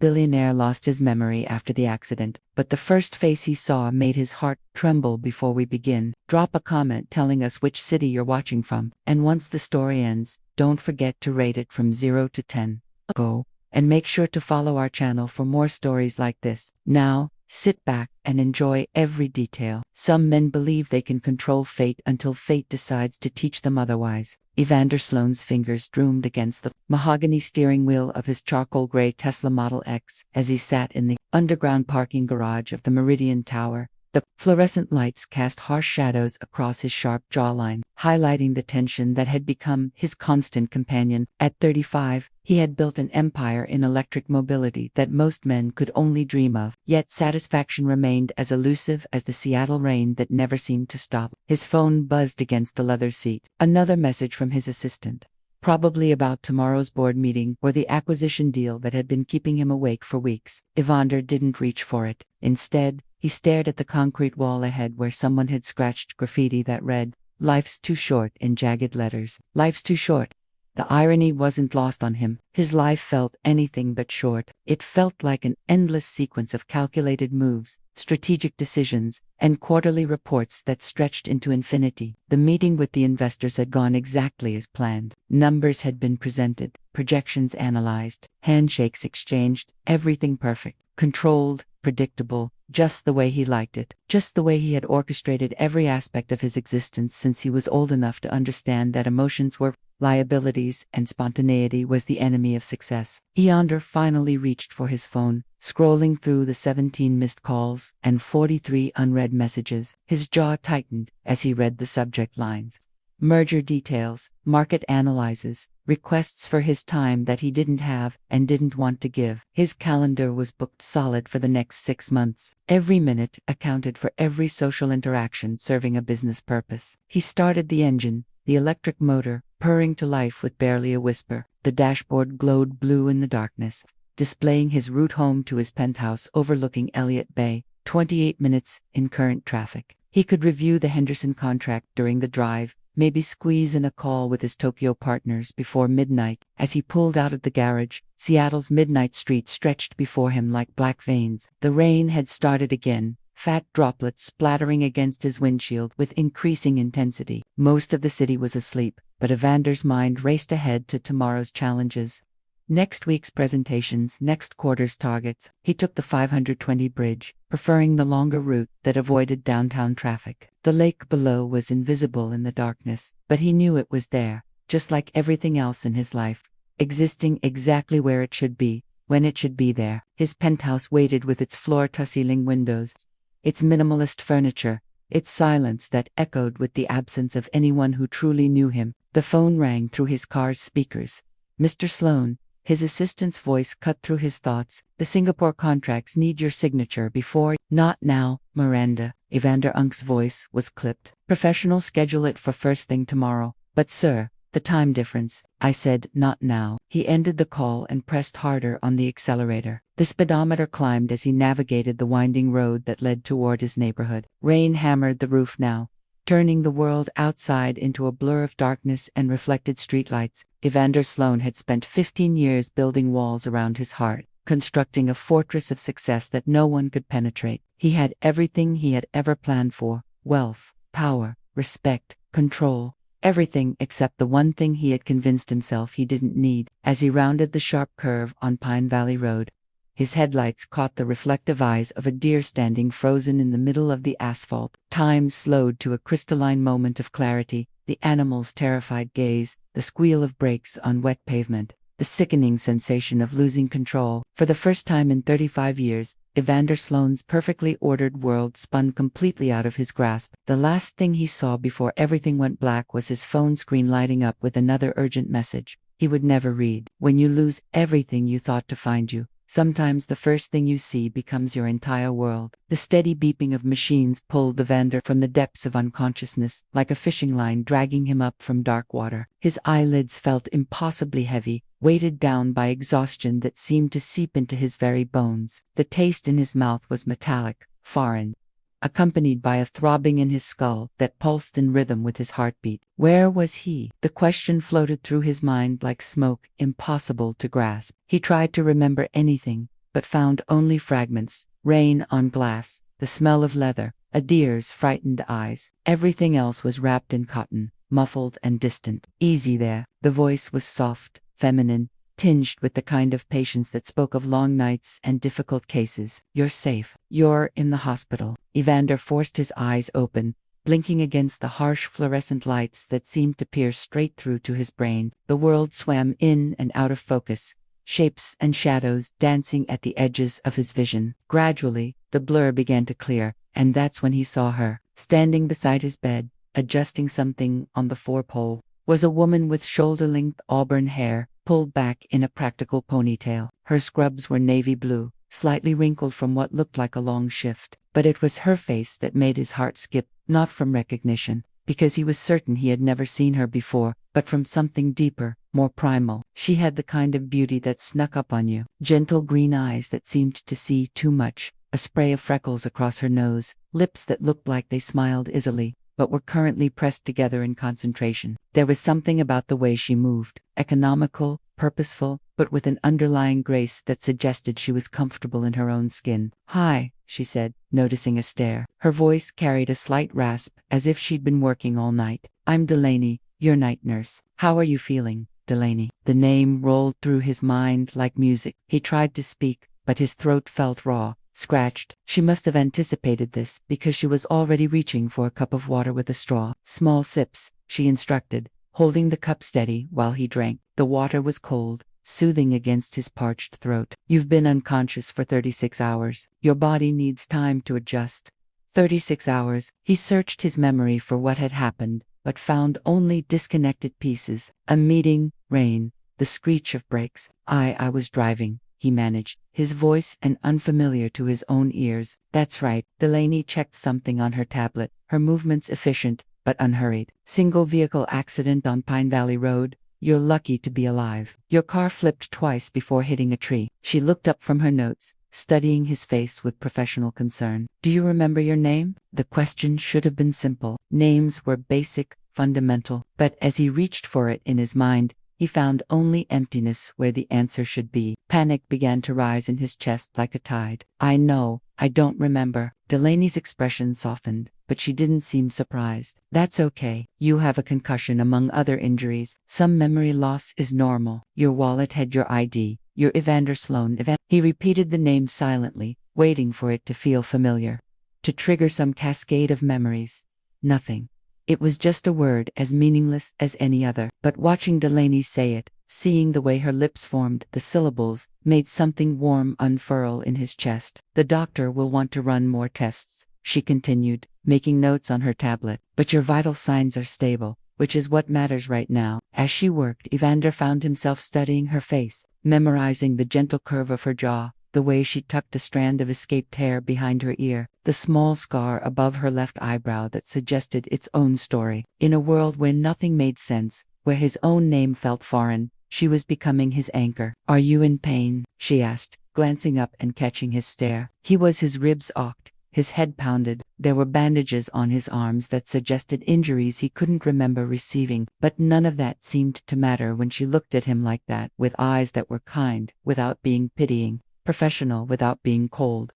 Billionaire lost his memory after the accident, but the first face he saw made his heart tremble. Before we begin, drop a comment telling us which city you're watching from, and once the story ends, don't forget to rate it from 0 to 10. Oh, and make sure to follow our channel for more stories like this. Now, sit back and enjoy every detail. Some men believe they can control fate until fate decides to teach them otherwise. Evander Sloan's fingers drummed against the mahogany steering wheel of his charcoal gray Tesla Model X as he sat in the underground parking garage of the Meridian Tower. The fluorescent lights cast harsh shadows across his sharp jawline, highlighting the tension that had become his constant companion. At 35, he had built an empire in electric mobility that most men could only dream of, yet satisfaction remained as elusive as the Seattle rain that never seemed to stop. His phone buzzed against the leather seat. Another message from his assistant. Probably about tomorrow's board meeting or the acquisition deal that had been keeping him awake for weeks. Evander didn't reach for it. Instead, he stared at the concrete wall ahead where someone had scratched graffiti that read, "Life's too short," in jagged letters. Life's too short. The irony wasn't lost on him. His life felt anything but short. It felt like an endless sequence of calculated moves, strategic decisions, and quarterly reports that stretched into infinity. The meeting with the investors had gone exactly as planned. Numbers had been presented, projections analyzed, handshakes exchanged, everything perfect, controlled, predictable, just the way he liked it, just the way he had orchestrated every aspect of his existence since he was old enough to understand that emotions were liabilities and spontaneity was the enemy of success. Evander finally reached for his phone, scrolling through the 17 missed calls and 43 unread messages. His jaw tightened as he read the subject lines. Merger details, market analyses, requests for his time that he didn't have and didn't want to give. His calendar was booked solid for the next 6 months. Every minute accounted for every social interaction serving a business purpose. He started the engine, the electric motor, purring to life with barely a whisper. The dashboard glowed blue in the darkness, displaying his route home to his penthouse overlooking Elliott Bay, 28 minutes in current traffic. He could review the Henderson contract during the drive, maybe squeeze in a call with his Tokyo partners before midnight. As he pulled out of the garage, Seattle's midnight street stretched before him like black veins. The rain had started again, fat droplets splattering against his windshield with increasing intensity. Most of the city was asleep, but Evander's mind raced ahead to tomorrow's challenges. Next week's presentations, next quarter's targets. He took the 520 bridge, preferring the longer route that avoided downtown traffic. The lake below was invisible in the darkness, but he knew it was there, just like everything else in his life, existing exactly where it should be, when it should be there. His penthouse waited with its floor-to-ceiling windows, its minimalist furniture, its silence that echoed with the absence of anyone who truly knew him. The phone rang through his car's speakers. "Mr. Sloan." His assistant's voice cut through his thoughts. "The Singapore contracts need your signature before—" "Not now, Miranda." Evander Unk's voice was clipped. "Professional, schedule it for first thing tomorrow." "But sir, the time difference." "I said not now." He ended the call and pressed harder on the accelerator. The speedometer climbed as he navigated the winding road that led toward his neighborhood. Rain hammered the roof now, turning the world outside into a blur of darkness and reflected streetlights. Evander Sloan had spent 15 years building walls around his heart, constructing a fortress of success that no one could penetrate. He had everything he had ever planned for: wealth, power, respect, control. Everything except the one thing he had convinced himself he didn't need. As he rounded the sharp curve on Pine Valley Road, his headlights caught the reflective eyes of a deer standing frozen in the middle of the asphalt. Time slowed to a crystalline moment of clarity, the animal's terrified gaze, the squeal of brakes on wet pavement, the sickening sensation of losing control. For the first time in 35 years, Evander Sloan's perfectly ordered world spun completely out of his grasp. The last thing he saw before everything went black was his phone screen lighting up with another urgent message he would never read. When you lose everything you thought to find you, sometimes the first thing you see becomes your entire world. The steady beeping of machines pulled Evander from the depths of unconsciousness, like a fishing line dragging him up from dark water. His eyelids felt impossibly heavy, weighted down by exhaustion that seemed to seep into his very bones. The taste in his mouth was metallic, foreign, accompanied by a throbbing in his skull that pulsed in rhythm with his heartbeat. Where was he? The question floated through his mind like smoke, impossible to grasp. He tried to remember anything, but found only fragments, rain on glass, the smell of leather, a deer's frightened eyes. Everything else was wrapped in cotton, muffled and distant. Easy there. The voice was soft, feminine, tinged with the kind of patience that spoke of long nights and difficult cases. You're safe. You're in the hospital. Evander forced his eyes open, blinking against the harsh fluorescent lights that seemed to pierce straight through to his brain. The world swam in and out of focus, shapes and shadows dancing at the edges of his vision. Gradually, the blur began to clear, and that's when he saw her. Standing beside his bed, adjusting something on the four-pole, was a woman with shoulder-length auburn hair, pulled back in a practical ponytail. Her scrubs were navy blue, slightly wrinkled from what looked like a long shift. But it was her face that made his heart skip, not from recognition, because he was certain he had never seen her before, but from something deeper, more primal. She had the kind of beauty that snuck up on you. Gentle green eyes that seemed to see too much, a spray of freckles across her nose, lips that looked like they smiled easily, but were currently pressed together in concentration. There was something about the way she moved, economical, purposeful, but with an underlying grace that suggested she was comfortable in her own skin. "Hi," she said, noticing a stare. Her voice carried a slight rasp, as if she'd been working all night. "I'm Delaney, your night nurse. How are you feeling, Delaney?" The name rolled through his mind like music. He tried to speak, but his throat felt raw, scratched. She must have anticipated this, because she was already reaching for a cup of water with a straw. "Small sips," she instructed, holding the cup steady while he drank. The water was cold, soothing against his parched throat. "You've been unconscious for 36 hours. Your body needs time to adjust." 36 hours. He searched his memory for what had happened, but found only disconnected pieces. A meeting, rain, the screech of brakes. I was driving," he managed, his voice an unfamiliar to his own ears. "That's right." Delaney checked something on her tablet, her movements efficient, but unhurried. "Single vehicle accident on Pine Valley Road. You're lucky to be alive. Your car flipped twice before hitting a tree." She looked up from her notes, studying his face with professional concern. "Do you remember your name?" The question should have been simple. Names were basic, fundamental. But as he reached for it in his mind, he found only emptiness where the answer should be. Panic began to rise in his chest like a tide. "I know, I don't remember." Delaney's expression softened, but she didn't seem surprised. "That's okay. You have a concussion among other injuries. Some memory loss is normal. Your wallet had your ID. You're Evander Sloan." He repeated the name silently, waiting for it to feel familiar, to trigger some cascade of memories. Nothing. It was just a word as meaningless as any other. But watching Delaney say it, seeing the way her lips formed the syllables, made something warm unfurl in his chest. "The doctor will want to run more tests," she continued, making notes on her tablet. "But your vital signs are stable, which is what matters right now." As she worked, Evander found himself studying her face, memorizing the gentle curve of her jaw, the way she tucked a strand of escaped hair behind her ear, the small scar above her left eyebrow that suggested its own story. In a world where nothing made sense, where his own name felt foreign, she was becoming his anchor. "Are you in pain?" she asked, glancing up and catching his stare. He was his ribs arched, his head pounded. There were bandages on his arms that suggested injuries he couldn't remember receiving, but none of that seemed to matter when she looked at him like that, with eyes that were kind, without being pitying, professional without being cold.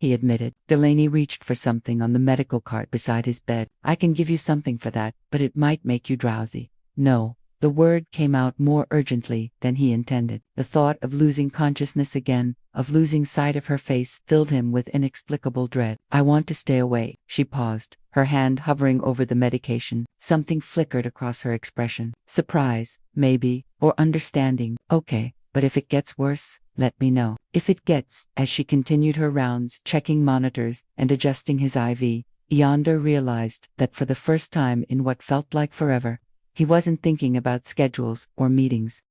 He admitted. Delaney reached for something on the medical cart beside his bed. "I can give you something for that, but it might make you drowsy." "No." The word came out more urgently than he intended. The thought of losing consciousness again, of losing sight of her face, filled him with inexplicable dread. "I want to stay away." She paused, her hand hovering over the medication. Something flickered across her expression. Surprise, maybe, or understanding. "Okay. But if it gets worse, let me know." "If it gets," as she continued her rounds, checking monitors and adjusting his IV, Evander realized that for the first time in what felt like forever, he wasn't thinking about schedules or meetings,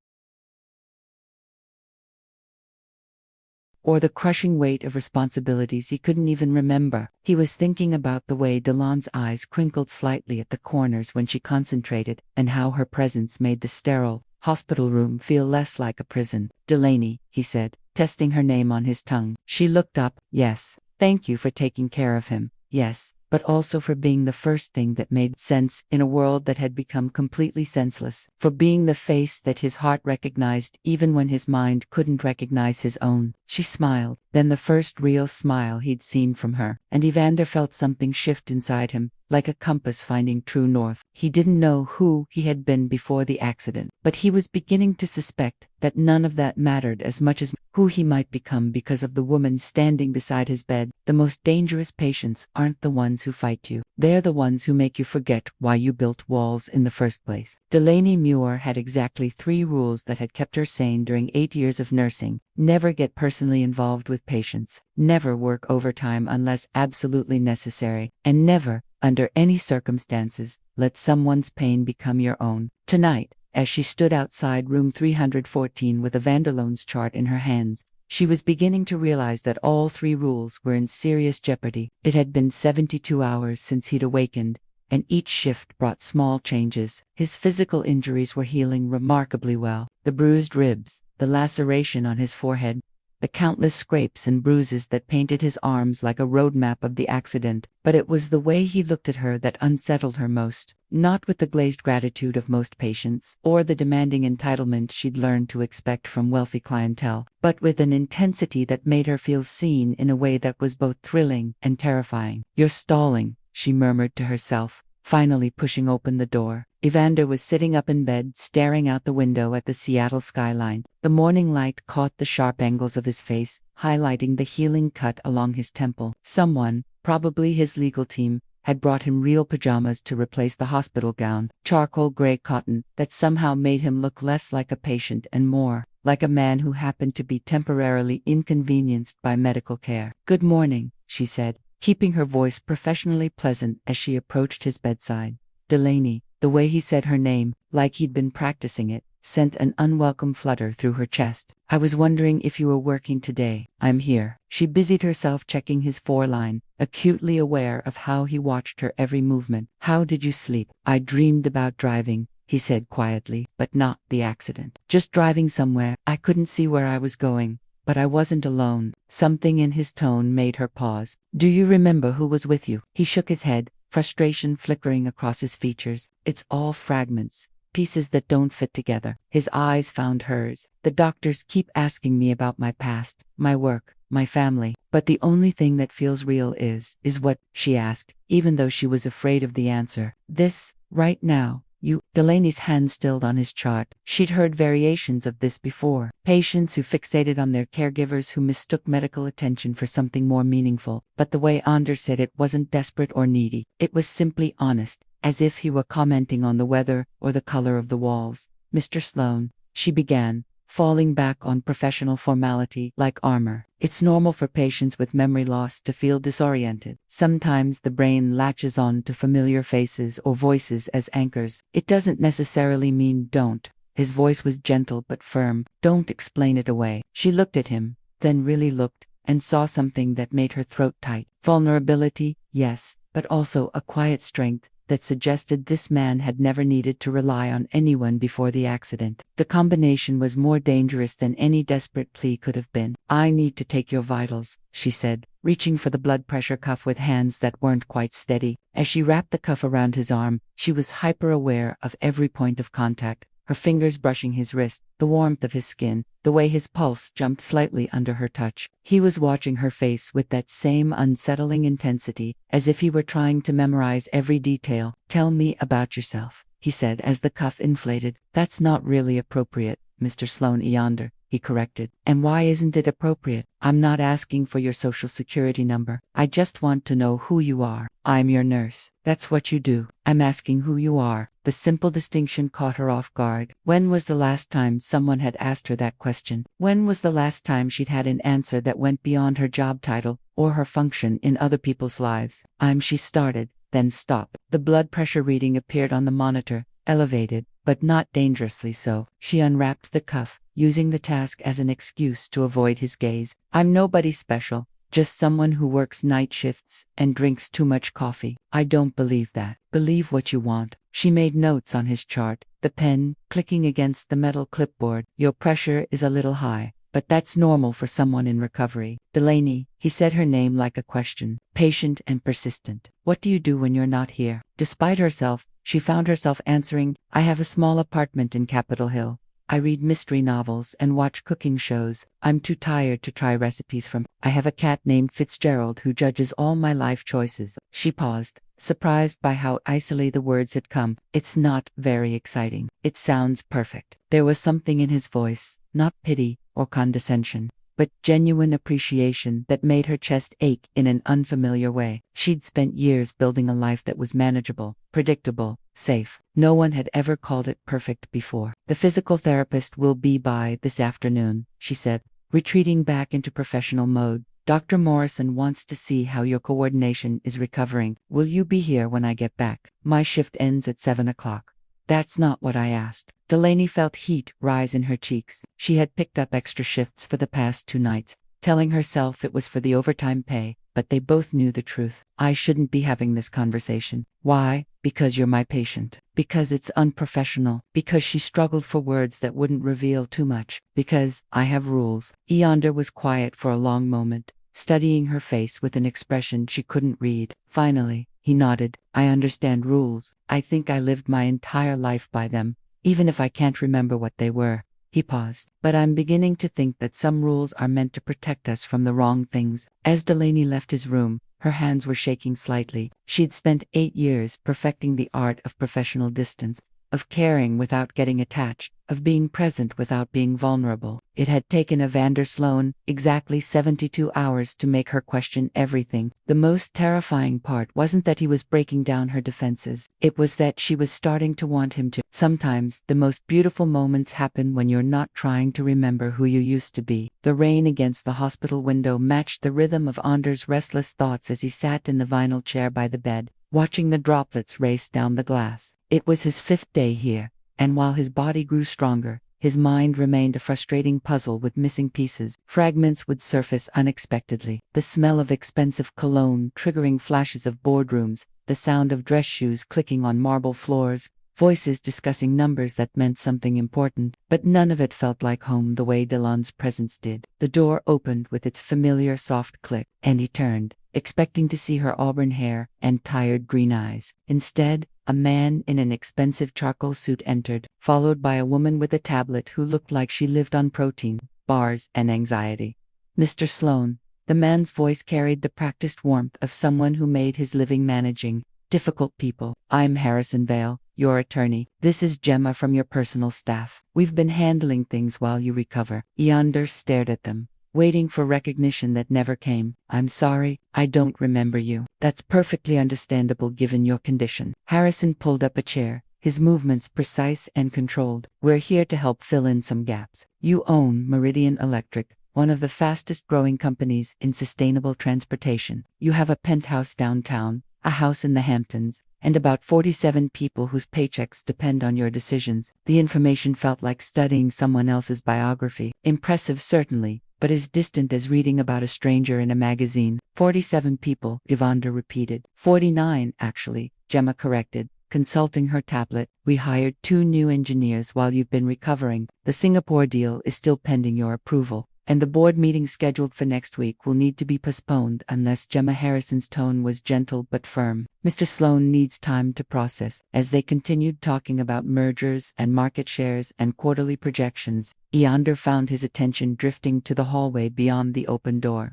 or the crushing weight of responsibilities he couldn't even remember. He was thinking about the way Delaney's eyes crinkled slightly at the corners when she concentrated, and how her presence made the sterile hospital room feel less like a prison. "Delaney," he said, testing her name on his tongue. She looked up. "Yes. Thank you for taking care of him." "Yes, but also for being the first thing that made sense in a world that had become completely senseless, for being the face that his heart recognized even when his mind couldn't recognize his own. She smiled, then the first real smile he'd seen from her, and Evander felt something shift inside him, like a compass finding true north. He didn't know who he had been before the accident, but he was beginning to suspect that none of that mattered as much as who he might become because of the woman standing beside his bed. The most dangerous patients aren't the ones who fight you. They're the ones who make you forget why you built walls in the first place. Delaney Muir had exactly 3 rules that had kept her sane during 8 years of nursing. Never get personally involved with patients, never work overtime unless absolutely necessary, and never, under any circumstances, let someone's pain become your own. Tonight, as she stood outside room 314 with Evander Sloan's chart in her hands, she was beginning to realize that all 3 rules were in serious jeopardy. It had been 72 hours since he'd awakened, and each shift brought small changes. His physical injuries were healing remarkably well. The bruised ribs, the laceration on his forehead, the countless scrapes and bruises that painted his arms like a road map of the accident. But it was the way he looked at her that unsettled her most, not with the glazed gratitude of most patients, or the demanding entitlement she'd learned to expect from wealthy clientele, but with an intensity that made her feel seen in a way that was both thrilling and terrifying. "You're stalling," she murmured to herself, finally pushing open the door. Evander was sitting up in bed, staring out the window at the Seattle skyline. The morning light caught the sharp angles of his face, highlighting the healing cut along his temple. Someone, probably his legal team, had brought him real pajamas to replace the hospital gown, charcoal gray cotton, that somehow made him look less like a patient and more like a man who happened to be temporarily inconvenienced by medical care. "Good morning," she said, keeping her voice professionally pleasant as she approached his bedside. "Delaney." The way he said her name, like he'd been practicing it, sent an unwelcome flutter through her chest. "I was wondering if you were working today." "I'm here." She busied herself checking his foreline, acutely aware of how he watched her every movement. "How did you sleep?" "I dreamed about driving," he said quietly, "but not the accident. Just driving somewhere. I couldn't see where I was going, but I wasn't alone." Something in his tone made her pause. "Do you remember who was with you?" He shook his head, frustration flickering across his features. "It's all fragments, pieces that don't fit together." His eyes found hers. "The doctors keep asking me about my past, my work, my family, but the only thing that feels real is what?" she asked, even though she was afraid of the answer. "This, right now. You." Delaney's hand stilled on his chart. She'd heard variations of this before. Patients who fixated on their caregivers, who mistook medical attention for something more meaningful. But the way Anders said it wasn't desperate or needy. It was simply honest, as if he were commenting on the weather or the color of the walls. "Mr. Sloan," she began, falling back on professional formality like armor. "It's normal for patients with memory loss to feel disoriented. Sometimes the brain latches on to familiar faces or voices as anchors. It doesn't necessarily mean don't." His voice was gentle but firm. "Don't explain it away." She looked at him, then really looked, and saw something that made her throat tight. Vulnerability, yes, but also a quiet strength that suggested this man had never needed to rely on anyone before the accident. The combination was more dangerous than any desperate plea could have been. "I need to take your vitals," she said, reaching for the blood pressure cuff with hands that weren't quite steady. As she wrapped the cuff around his arm, she was hyper-aware of every point of contact, her fingers brushing his wrist, the warmth of his skin, the way his pulse jumped slightly under her touch. He was watching her face with that same unsettling intensity, as if he were trying to memorize every detail. "Tell me about yourself," he said as the cuff inflated. "That's not really appropriate, Mr. Sloan Evander," he corrected. "And why isn't it appropriate?" "I'm not asking for your social security number. I just want to know who you are." "I'm your nurse." "That's what you do." "I'm asking who you are." The simple distinction caught her off guard. When was the last time someone had asked her that question? When was the last time she'd had an answer that went beyond her job title or her function in other people's lives? She started, then stopped. The blood pressure reading appeared on the monitor, elevated, but not dangerously so. She unwrapped the cuff, using the task as an excuse to avoid his gaze. "I'm nobody special. Just someone who works night shifts and drinks too much coffee." "I don't believe that." "Believe what you want." She made notes on his chart, the pen clicking against the metal clipboard. "Your pressure is a little high. but that's normal for someone in recovery. Delaney, he said her name like a question, patient and persistent. What do you do when you're not here? Despite herself, she found herself answering, I have a small apartment in Capitol Hill. I read mystery novels and watch cooking shows. I'm too tired to try recipes from. I have a cat named Fitzgerald who judges all my life choices. She paused, surprised by how icily the words had come. It's not very exciting. It sounds perfect. There was something in his voice, not pity or condescension, but genuine appreciation that made her chest ache in an unfamiliar way. She'd spent years building a life that was manageable, predictable, safe. No one had ever called it perfect before. The physical therapist will be by this afternoon, she said, retreating back into professional mode. Dr. Morrison wants to see how your coordination is recovering. Will you be here when I get back? My shift ends at 7 o'clock. That's not what I asked. Delaney felt heat rise in her cheeks. She had picked up extra shifts for the past 2 nights, telling herself it was for the overtime pay, but they both knew the truth. I shouldn't be having this conversation. Why? Because you're my patient. Because it's unprofessional. Because she struggled for words that wouldn't reveal too much. Because I have rules. Evander was quiet for a long moment, studying her face with an expression she couldn't read. Finally, he nodded. I understand rules. I think I lived my entire life by them, even if I can't remember what they were. He paused. But I'm beginning to think that some rules are meant to protect us from the wrong things. As Delaney left his room, her hands were shaking slightly. She'd spent 8 years perfecting the art of professional distance, of caring without getting attached, of being present without being vulnerable. It had taken Evander Sloan exactly 72 hours to make her question everything. The most terrifying part wasn't that he was breaking down her defenses. It was that she was starting to want him to. Sometimes, the most beautiful moments happen when you're not trying to remember who you used to be. The rain against the hospital window matched the rhythm of Anders' restless thoughts as he sat in the vinyl chair by the bed, watching the droplets race down the glass. It was his 5th day here, and while his body grew stronger, his mind remained a frustrating puzzle with missing pieces. Fragments would surface unexpectedly. The smell of expensive cologne triggering flashes of boardrooms, the sound of dress shoes clicking on marble floors, voices discussing numbers that meant something important, but none of it felt like home the way Delon's presence did. The door opened with its familiar soft click, and he turned, expecting to see her auburn hair and tired green eyes. Instead, a man in an expensive charcoal suit entered, followed by a woman with a tablet who looked like she lived on protein, bars, and anxiety. Mr. Sloan. The man's voice carried the practiced warmth of someone who made his living managing difficult people. I'm Harrison Vale, your attorney. This is Gemma from your personal staff. We've been handling things while you recover. Evander stared at them, waiting for recognition that never came. I'm sorry, I don't remember you. That's perfectly understandable given your condition. Harrison pulled up a chair, his movements precise and controlled. We're here to help fill in some gaps. You own Meridian Electric, one of the fastest growing companies in sustainable transportation. You have a penthouse downtown, a house in the Hamptons, and about 47 people whose paychecks depend on your decisions. The information felt like studying someone else's biography. Impressive certainly, but as distant as reading about a stranger in a magazine. 47 people, Evander repeated. 49, actually, Gemma corrected, consulting her tablet. We hired 2 new engineers while you've been recovering. The Singapore deal is still pending your approval, and the board meeting scheduled for next week will need to be postponed unless. Gemma Harrison's tone was gentle but firm. Mr. Sloan needs time to process. As they continued talking about mergers and market shares and quarterly projections, Evander found his attention drifting to the hallway beyond the open door.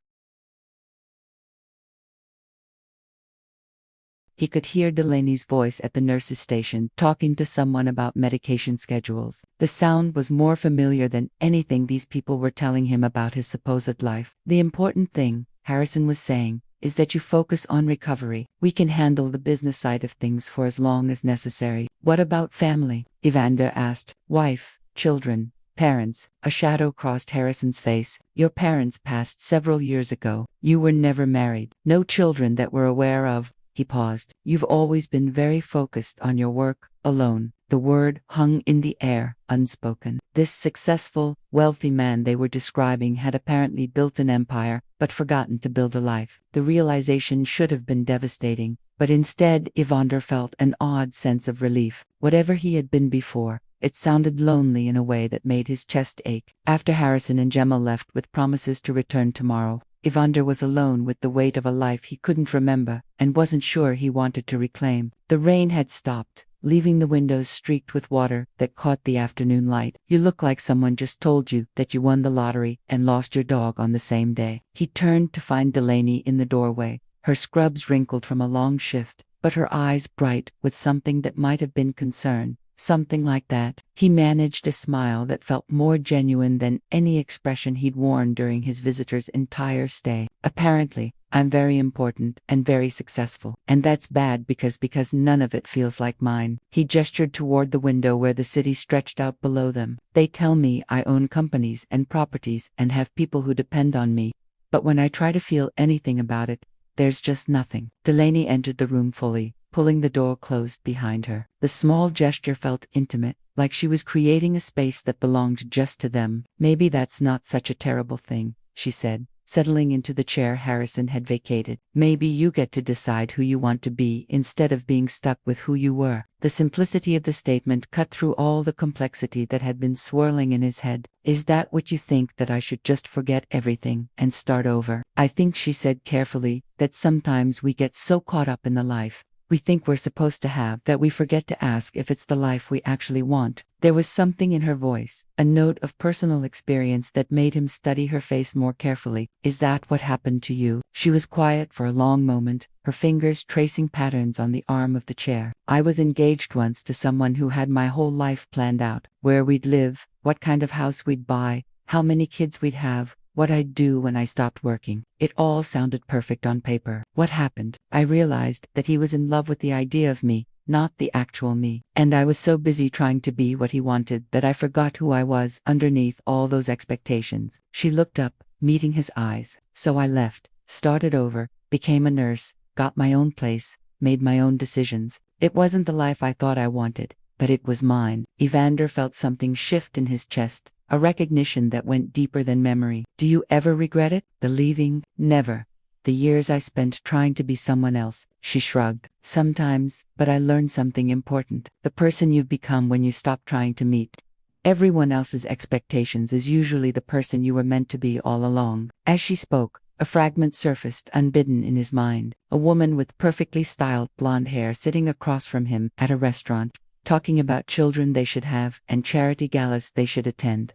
He could hear Delaney's voice at the nurse's station, talking to someone about medication schedules. The sound was more familiar than anything these people were telling him about his supposed life. The important thing, Harrison was saying, is that you focus on recovery. We can handle the business side of things for as long as necessary. What about family? Evander asked. Wife, children, parents. A shadow crossed Harrison's face. Your parents passed several years ago. You were never married. No children that we're aware of. He paused. You've always been very focused on your work, alone. The word hung in the air, unspoken. This successful, wealthy man they were describing had apparently built an empire, but forgotten to build a life. The realization should have been devastating, but instead Evander felt an odd sense of relief. Whatever he had been before, It sounded lonely in a way that made his chest ache. After Harrison and Gemma left with promises to return tomorrow, Evander was alone with the weight of a life he couldn't remember and wasn't sure he wanted to reclaim. The rain had stopped, leaving the windows streaked with water that caught the afternoon light. "You look like someone just told you that you won the lottery and lost your dog on the same day." He turned to find Delaney in the doorway, her scrubs wrinkled from a long shift, but her eyes bright with something that might have been concern. Something like that. He managed a smile that felt more genuine than any expression he'd worn during his visitor's entire stay. "Apparently, I'm very important and very successful. And that's bad because none of it feels like mine." He gestured toward the window where the city stretched out below them. "They tell me I own companies and properties and have people who depend on me. But when I try to feel anything about it, there's just nothing." Delaney entered the room fully, pulling the door closed behind her. The small gesture felt intimate, like she was creating a space that belonged just to them. "Maybe that's not such a terrible thing," she said, settling into the chair Harrison had vacated. "Maybe you get to decide who you want to be instead of being stuck with who you were." The simplicity of the statement cut through all the complexity that had been swirling in his head. "Is that what you think, that I should just forget everything and start over?" "I think," she said carefully, "that sometimes we get so caught up in the life we think we're supposed to have that we forget to ask if it's the life we actually want." There was something in her voice, a note of personal experience that made him study her face more carefully. "Is that what happened to you?" She was quiet for a long moment, her fingers tracing patterns on the arm of the chair. "I was engaged once to someone who had my whole life planned out, where we'd live, what kind of house we'd buy, how many kids we'd have, what I'd do when I stopped working. It all sounded perfect on paper. What happened? I realized that he was in love with the idea of me, not the actual me. And I was so busy trying to be what he wanted that I forgot who I was underneath all those expectations." She looked up, meeting his eyes. "So I left, started over, became a nurse, got my own place, made my own decisions. It wasn't the life I thought I wanted, but it was mine." Evander felt something shift in his chest, a recognition that went deeper than memory. "Do you ever regret it? The leaving?" "Never. The years I spent trying to be someone else." She shrugged. "Sometimes, but I learned something important. The person you've become when you stop trying to meet everyone else's expectations is usually the person you were meant to be all along." As she spoke, a fragment surfaced unbidden in his mind. A woman with perfectly styled blonde hair sitting across from him at a restaurant, talking about children they should have and charity galas they should attend.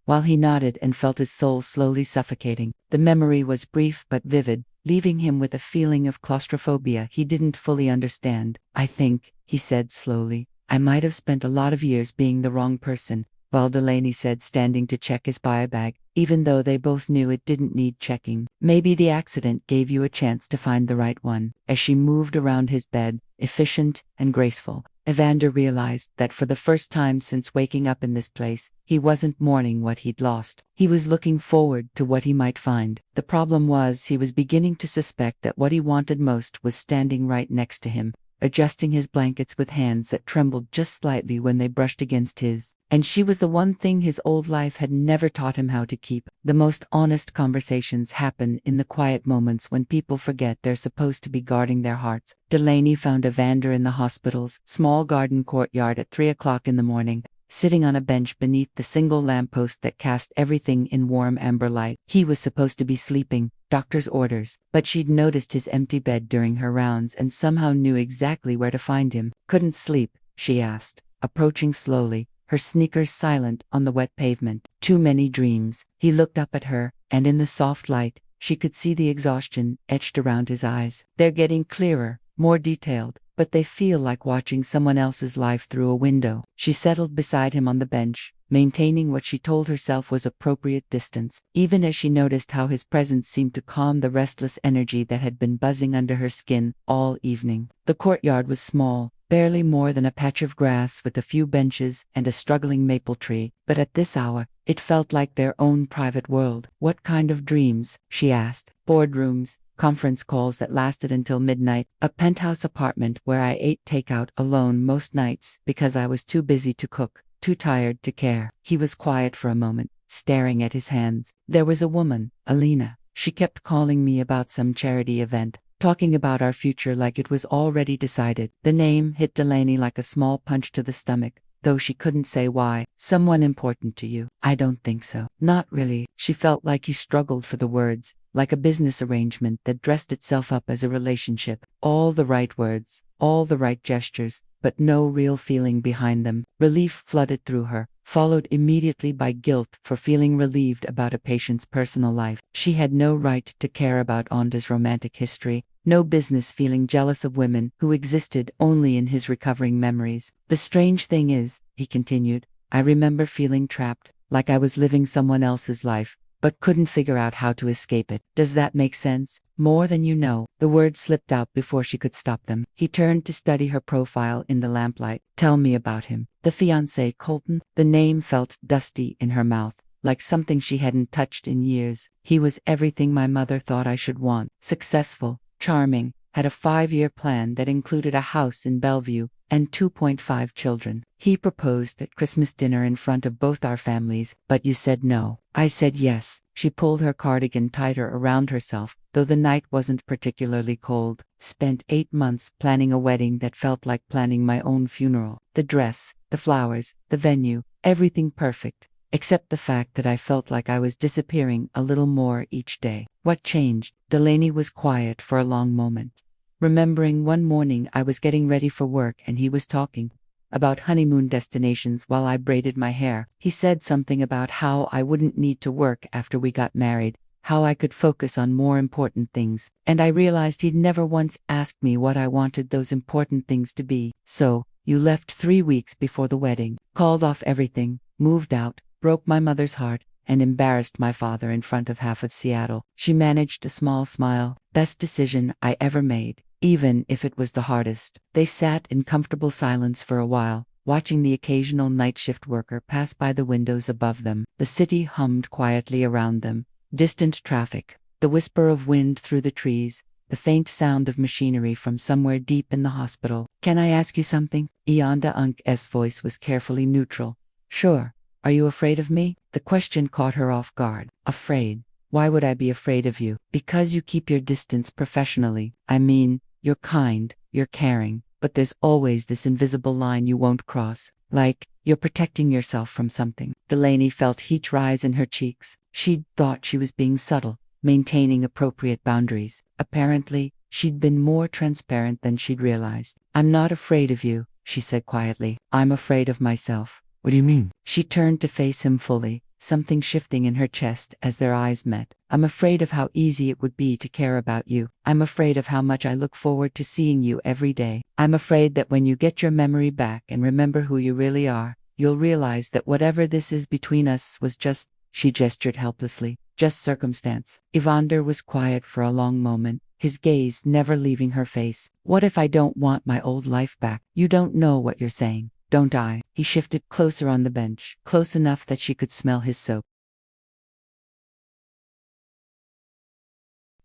While he nodded and felt his soul slowly suffocating, the memory was brief but vivid, leaving him with a feeling of claustrophobia he didn't fully understand. "I think," he said slowly, "I might have spent a lot of years being the wrong person," while Delaney said, standing to check his bio bag, even though they both knew it didn't need checking. "Maybe the accident gave you a chance to find the right one." As she moved around his bed, efficient and graceful, Evander realized that for the first time since waking up in this place, he wasn't mourning what he'd lost. He was looking forward to what he might find. The problem was, he was beginning to suspect that what he wanted most was standing right next to him, adjusting his blankets with hands that trembled just slightly when they brushed against his. And she was the one thing his old life had never taught him how to keep. The most honest conversations happen in the quiet moments when people forget they're supposed to be guarding their hearts. Delaney found Evander in the hospital's small garden courtyard at 3 o'clock in the morning, sitting on a bench beneath the single lamppost that cast everything in warm amber light. He was supposed to be sleeping, doctor's orders, but she'd noticed his empty bed during her rounds and somehow knew exactly where to find him. "Couldn't sleep?" she asked, approaching slowly, her sneakers silent on the wet pavement. "Too many dreams." He looked up at her, and in the soft light, she could see the exhaustion etched around his eyes. "They're getting clearer, more detailed, but they feel like watching someone else's life through a window." She settled beside him on the bench, maintaining what she told herself was appropriate distance, even as she noticed how his presence seemed to calm the restless energy that had been buzzing under her skin all evening. The courtyard was small, barely more than a patch of grass with a few benches and a struggling maple tree, but at this hour, it felt like their own private world. "What kind of dreams?" she asked. "Boardrooms, conference calls that lasted until midnight, a penthouse apartment where I ate takeout alone most nights because I was too busy to cook, too tired to care." He was quiet for a moment, staring at his hands. "There was a woman, Alina. She kept calling me about some charity event, talking about our future like it was already decided." The name hit Delaney like a small punch to the stomach. though she couldn't say why. Someone important to you? I don't think so. Not really. She felt like he struggled for the words, like a business arrangement that dressed itself up as a relationship. All the right words, all the right gestures, but no real feeling behind them. Relief flooded through her, followed immediately by guilt for feeling relieved about a patient's personal life. She had no right to care about Onda's romantic history, no business feeling jealous of women who existed only in his recovering memories. The strange thing is, he continued, I remember feeling trapped, like I was living someone else's life, but couldn't figure out how to escape it. Does that make sense? More than you know. The words slipped out before she could stop them. He turned to study her profile in the lamplight. Tell me about him. The fiancé, Colton. The name felt dusty in her mouth, like something she hadn't touched in years. He was everything my mother thought I should want. Successful, charming, had a 5-year plan that included a house in Bellevue and 2.5 children. He proposed at Christmas dinner in front of both our families, but you said no. I said yes. She pulled her cardigan tighter around herself, though the night wasn't particularly cold. Spent 8 months planning a wedding that felt like planning my own funeral. The dress, the flowers, the venue, everything perfect, except the fact that I felt like I was disappearing a little more each day. What changed? Delaney was quiet for a long moment. Remembering one morning I was getting ready for work and he was talking about honeymoon destinations while I braided my hair. He said something about how I wouldn't need to work after we got married, how I could focus on more important things, and I realized he'd never once asked me what I wanted those important things to be. So, you left 3 weeks before the wedding, called off everything, moved out, broke my mother's heart, and embarrassed my father in front of half of Seattle. She managed a small smile. Best decision I ever made, even if it was the hardest. They sat in comfortable silence for a while, watching the occasional night shift worker pass by the windows above them. The city hummed quietly around them. Distant traffic, the whisper of wind through the trees, the faint sound of machinery from somewhere deep in the hospital. Can I ask you something? Evander Sloan's voice was carefully neutral. Sure. Are you afraid of me? The question caught her off guard. Afraid? Why would I be afraid of you? Because you keep your distance professionally. I mean, you're kind, you're caring, but there's always this invisible line you won't cross. Like, you're protecting yourself from something. Delaney felt heat rise in her cheeks. She'd thought she was being subtle, maintaining appropriate boundaries. Apparently, she'd been more transparent than she'd realized. I'm not afraid of you, she said quietly. I'm afraid of myself. What do you mean? She turned to face him fully, something shifting in her chest as their eyes met. I'm afraid of how easy it would be to care about you. I'm afraid of how much I look forward to seeing you every day. I'm afraid that when you get your memory back and remember who you really are, you'll realize that whatever this is between us was just, she gestured helplessly, just circumstance. Evander was quiet for a long moment, his gaze never leaving her face. What if I don't want my old life back? You don't know what you're saying, don't I? He shifted closer on the bench, close enough that she could smell his soap.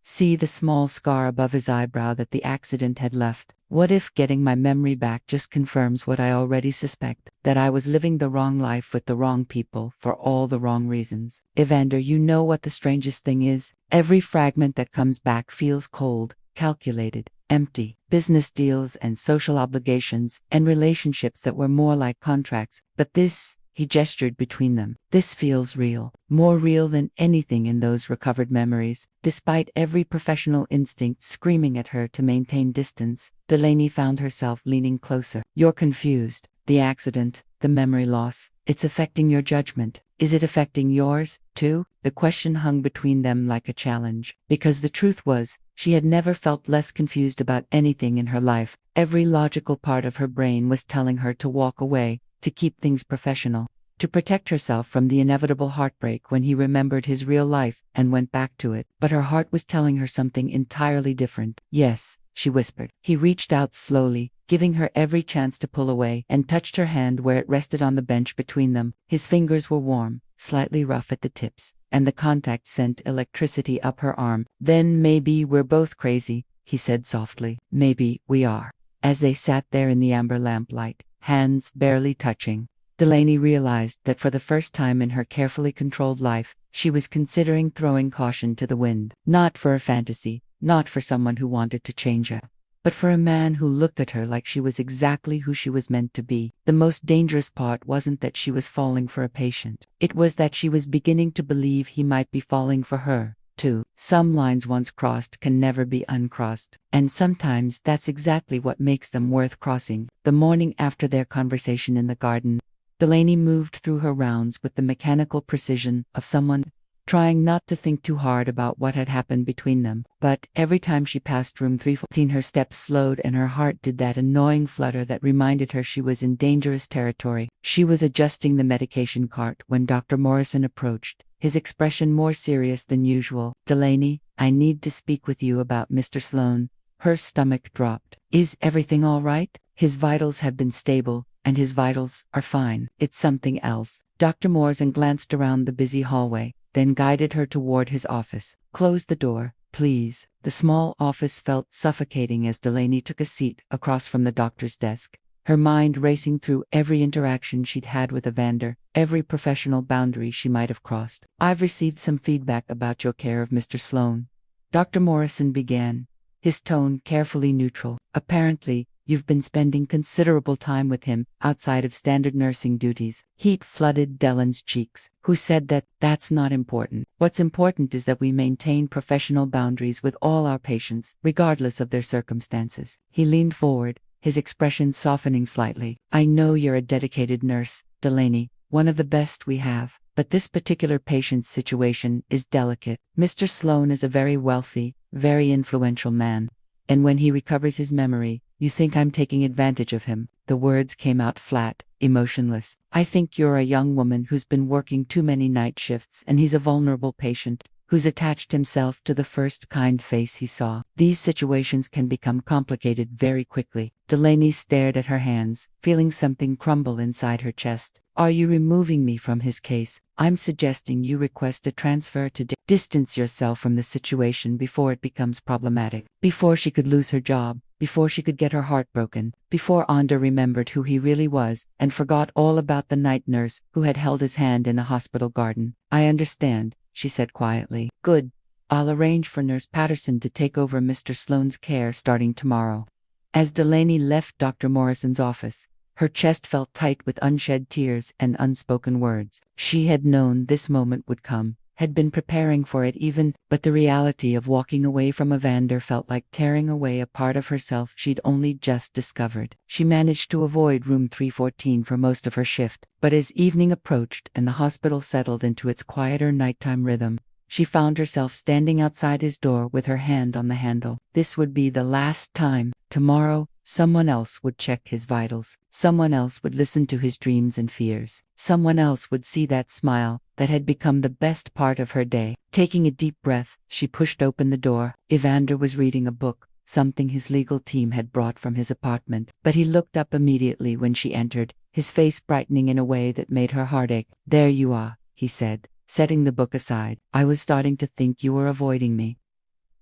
See the small scar above his eyebrow that the accident had left. What if getting my memory back just confirms what I already suspect, that I was living the wrong life with the wrong people for all the wrong reasons? Evander, you know what the strangest thing is? Every fragment that comes back feels cold, calculated, empty. Business deals and social obligations and relationships that were more like contracts. But this, he gestured between them, this feels real, more real than anything in those recovered memories. Despite every professional instinct screaming at her to maintain distance, Delaney found herself leaning closer. You're confused. The accident, the memory loss, it's affecting your judgment. Is it affecting yours, too? The question hung between them like a challenge, because the truth was, she had never felt less confused about anything in her life. Every logical part of her brain was telling her to walk away, to keep things professional, to protect herself from the inevitable heartbreak when he remembered his real life and went back to it. But her heart was telling her something entirely different. Yes, she whispered. He reached out slowly, giving her every chance to pull away, and touched her hand where it rested on the bench between them. His fingers were warm, slightly rough at the tips, and the contact sent electricity up her arm. Then maybe we're both crazy, he said softly. Maybe we are. As they sat there in the amber lamplight, hands barely touching, Delaney realized that for the first time in her carefully controlled life, she was considering throwing caution to the wind. Not for a fantasy, not for someone who wanted to change her, but for a man who looked at her like she was exactly who she was meant to be. The most dangerous part wasn't that she was falling for a patient. It was that she was beginning to believe he might be falling for her, too. Some lines once crossed can never be uncrossed, and sometimes that's exactly what makes them worth crossing. The morning after their conversation in the garden, Delaney moved through her rounds with the mechanical precision of someone trying not to think too hard about what had happened between them. But every time she passed room 314, her steps slowed and her heart did that annoying flutter that reminded her she was in dangerous territory. She was adjusting the medication cart when Dr. Morrison approached, his expression more serious than usual. "Delaney, I need to speak with you about Mr. Sloan." Her stomach dropped. "Is everything all right?" "His vitals have been stable, and his vitals are fine. It's something else." Dr. Morrison glanced around the busy hallway, then guided her toward his office. "Close the door, please." The small office felt suffocating as Delaney took a seat across from the doctor's desk, her mind racing through every interaction she'd had with Evander, every professional boundary she might have crossed. "I've received some feedback about your care of Mr. Sloan," Dr. Morrison began, his tone carefully neutral. "Apparently, you've been spending considerable time with him outside of standard nursing duties." Heat flooded Delaney's cheeks. "Who said that? That's not important. What's important is that we maintain professional boundaries with all our patients, regardless of their circumstances." He leaned forward, his expression softening slightly. "I know you're a dedicated nurse, Delaney, one of the best we have, but this particular patient's situation is delicate. Mr. Sloan is a very wealthy, very influential man. And when he recovers his memory, you think I'm taking advantage of him." The words came out flat, emotionless. "I think you're a young woman who's been working too many night shifts, and he's a vulnerable patient who's attached himself to the first kind face he saw. These situations can become complicated very quickly." Delaney stared at her hands, feeling something crumble inside her chest. "Are you removing me from his case?" "I'm suggesting you request a transfer to distance yourself from the situation before it becomes problematic, before she could lose her job, before she could get her heart broken, before Evander remembered who he really was and forgot all about the night nurse who had held his hand in a hospital garden." "I understand," she said quietly. "Good. I'll arrange for Nurse Patterson to take over Mr. Sloan's care starting tomorrow." As Delaney left Dr. Morrison's office, her chest felt tight with unshed tears and unspoken words. She had known this moment would come, had been preparing for it even, but the reality of walking away from Evander felt like tearing away a part of herself she'd only just discovered. She managed to avoid room 314 for most of her shift, but as evening approached and the hospital settled into its quieter nighttime rhythm, she found herself standing outside his door with her hand on the handle. This would be the last time. Tomorrow, someone else would check his vitals. Someone else would listen to his dreams and fears. Someone else would see that smile that had become the best part of her day. Taking a deep breath, she pushed open the door. Evander was reading a book, something his legal team had brought from his apartment, but he looked up immediately when she entered, his face brightening in a way that made her heart ache. "There you are," he said, setting the book aside. "I was starting to think you were avoiding me."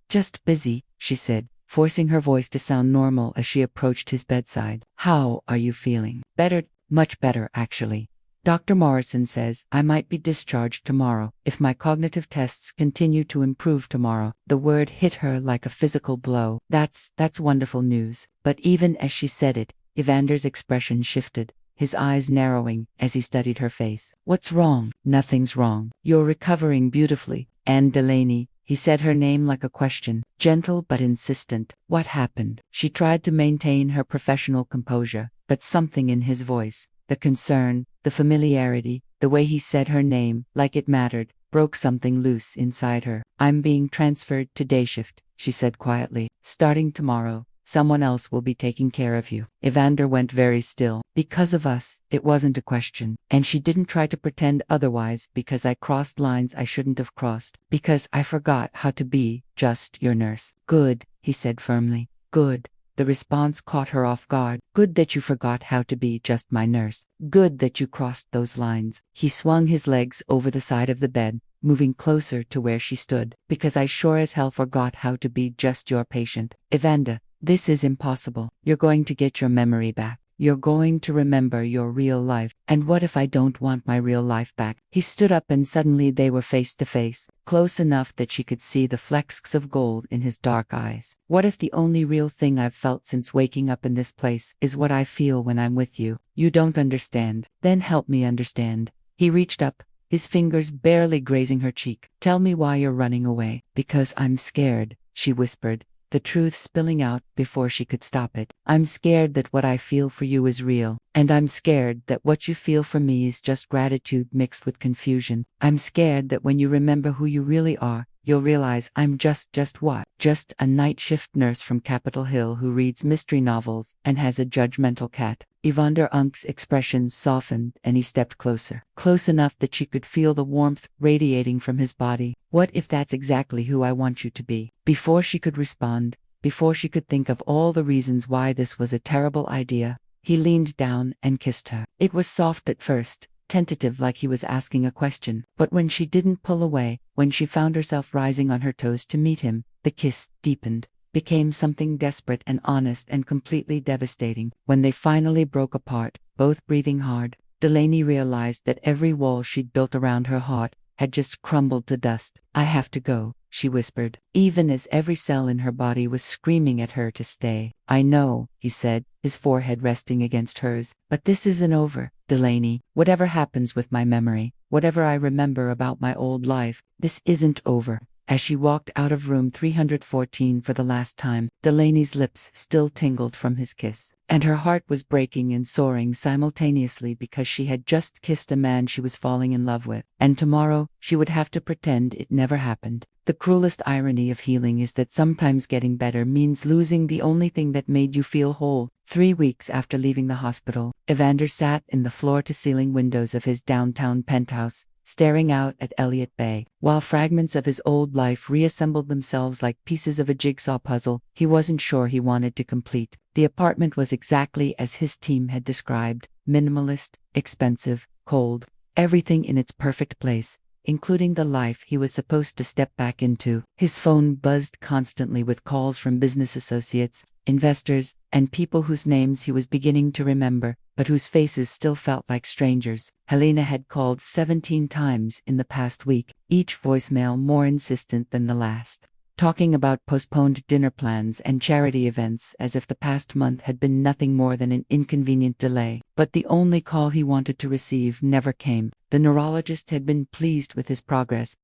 "Just busy," she said, forcing her voice to sound normal as she approached his bedside. "How are you feeling?" "Better, much better, actually. Dr. Morrison says I might be discharged tomorrow if my cognitive tests continue to improve tomorrow." The word hit her like a physical blow. That's wonderful news." But even as she said it, Evander's expression shifted, his eyes narrowing as he studied her face. "What's wrong?" "Nothing's wrong. You're recovering beautifully." "And Delaney," he said her name like a question, gentle but insistent. "What happened?" She tried to maintain her professional composure, but something in his voice, the concern, the familiarity, the way he said her name, like it mattered, broke something loose inside her. "I'm being transferred to day shift," she said quietly. "Starting tomorrow, someone else will be taking care of you." Evander went very still. "Because of us." It wasn't a question, and she didn't try to pretend otherwise. "Because I crossed lines I shouldn't have crossed. Because I forgot how to be just your nurse." "Good," he said firmly. "Good." The response caught her off guard. "Good that you forgot how to be just my nurse. Good that you crossed those lines." He swung his legs over the side of the bed, moving closer to where she stood. "Because I sure as hell forgot how to be just your patient. Evander, this is impossible. You're going to get your memory back. You're going to remember your real life. And what if I don't want my real life back? He stood up and suddenly they were face to face, close enough that she could see the flecks of gold in his dark eyes. What if the only real thing I've felt since waking up in this place is what I feel when I'm with you? You don't understand. Then help me understand. He reached up, his fingers barely grazing her cheek. Tell me why you're running away. Because I'm scared, she whispered, the truth spilling out before she could stop it. I'm scared that what I feel for you is real, and I'm scared that what you feel for me is just gratitude mixed with confusion. I'm scared that when you remember who you really are, you'll realize I'm just what? Just a night shift nurse from Capitol Hill who reads mystery novels and has a judgmental cat. Evander Unk's expression softened and he stepped closer, close enough that she could feel the warmth radiating from his body. What if that's exactly who I want you to be? Before she could respond, before she could think of all the reasons why this was a terrible idea, he leaned down and kissed her. It was soft at first, tentative like he was asking a question, but when she didn't pull away, when she found herself rising on her toes to meet him, the kiss deepened, became something desperate and honest and completely devastating. When they finally broke apart, both breathing hard, Delaney realized that every wall she'd built around her heart had just crumbled to dust. I have to go, she whispered, even as every cell in her body was screaming at her to stay. I know, he said, his forehead resting against hers, but this isn't over, Delaney. Whatever happens with my memory, whatever I remember about my old life, this isn't over. As she walked out of room 314 for the last time, Delaney's lips still tingled from his kiss, and her heart was breaking and soaring simultaneously because she had just kissed a man she was falling in love with, and tomorrow she would have to pretend it never happened. The cruelest irony of healing is that sometimes getting better means losing the only thing that made you feel whole. 3 weeks after leaving the hospital, Evander sat in the floor-to-ceiling windows of his downtown penthouse, staring out at Elliott Bay. While fragments of his old life reassembled themselves like pieces of a jigsaw puzzle he wasn't sure he wanted to complete. The apartment was exactly as his team had described: minimalist, expensive, cold, everything in its perfect place, including the life he was supposed to step back into. His phone buzzed constantly with calls from business associates, investors, and people whose names he was beginning to remember, but whose faces still felt like strangers. Helena had called 17 times in the past week, each voicemail more insistent than the last, talking about postponed dinner plans and charity events as if the past month had been nothing more than an inconvenient delay. But the only call he wanted to receive never came. The neurologist had been pleased with his progress.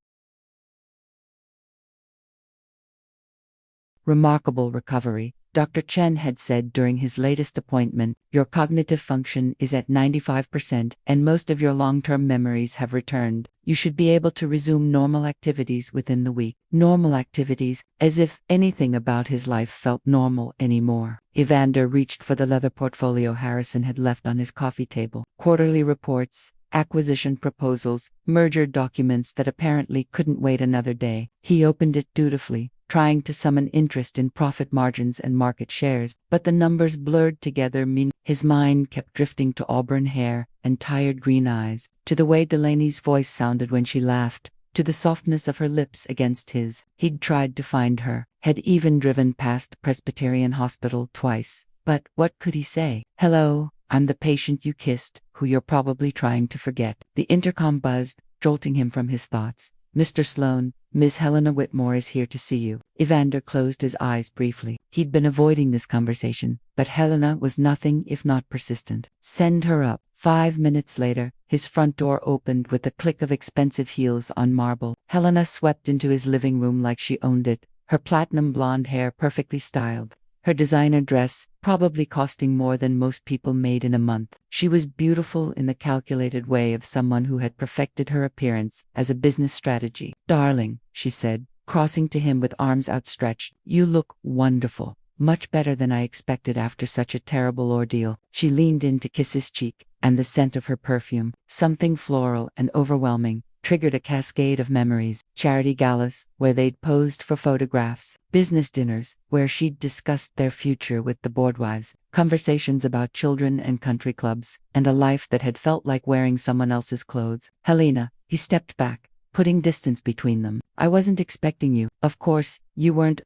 Remarkable recovery, Dr. Chen had said during his latest appointment. Your cognitive function is at 95% and most of your long-term memories have returned. You should be able to resume normal activities within the week. Normal activities, as if anything about his life felt normal anymore. Evander reached for the leather portfolio Harrison had left on his coffee table. Quarterly reports, acquisition proposals, merger documents that apparently couldn't wait another day. He opened it dutifully, trying to summon interest in profit margins and market shares, but the numbers blurred together. His mind kept drifting to auburn hair and tired green eyes, to the way Delaney's voice sounded when she laughed, to the softness of her lips against his. He'd tried to find her, had even driven past Presbyterian Hospital twice, but what could he say? Hello, I'm the patient you kissed, who you're probably trying to forget. The intercom buzzed, jolting him from his thoughts. Mr. Sloan, Miss Helena Whitmore is here to see you. Evander closed his eyes briefly. He'd been avoiding this conversation, but Helena was nothing if not persistent. Send her up. 5 minutes later, his front door opened with the click of expensive heels on marble. Helena swept into his living room like she owned it, her platinum blonde hair perfectly styled, her designer dress probably costing more than most people made in a month. She was beautiful in the calculated way of someone who had perfected her appearance as a business strategy. Darling, she said, crossing to him with arms outstretched, you look wonderful. Much better than I expected after such a terrible ordeal. She leaned in to kiss his cheek, and the scent of her perfume, something floral and overwhelming, triggered a cascade of memories. Charity galas, where they'd posed for photographs, business dinners, where she'd discussed their future with the boardwives, conversations about children and country clubs, and a life that had felt like wearing someone else's clothes. Helena, he stepped back, putting distance between them. I wasn't expecting you. Of course, you weren't.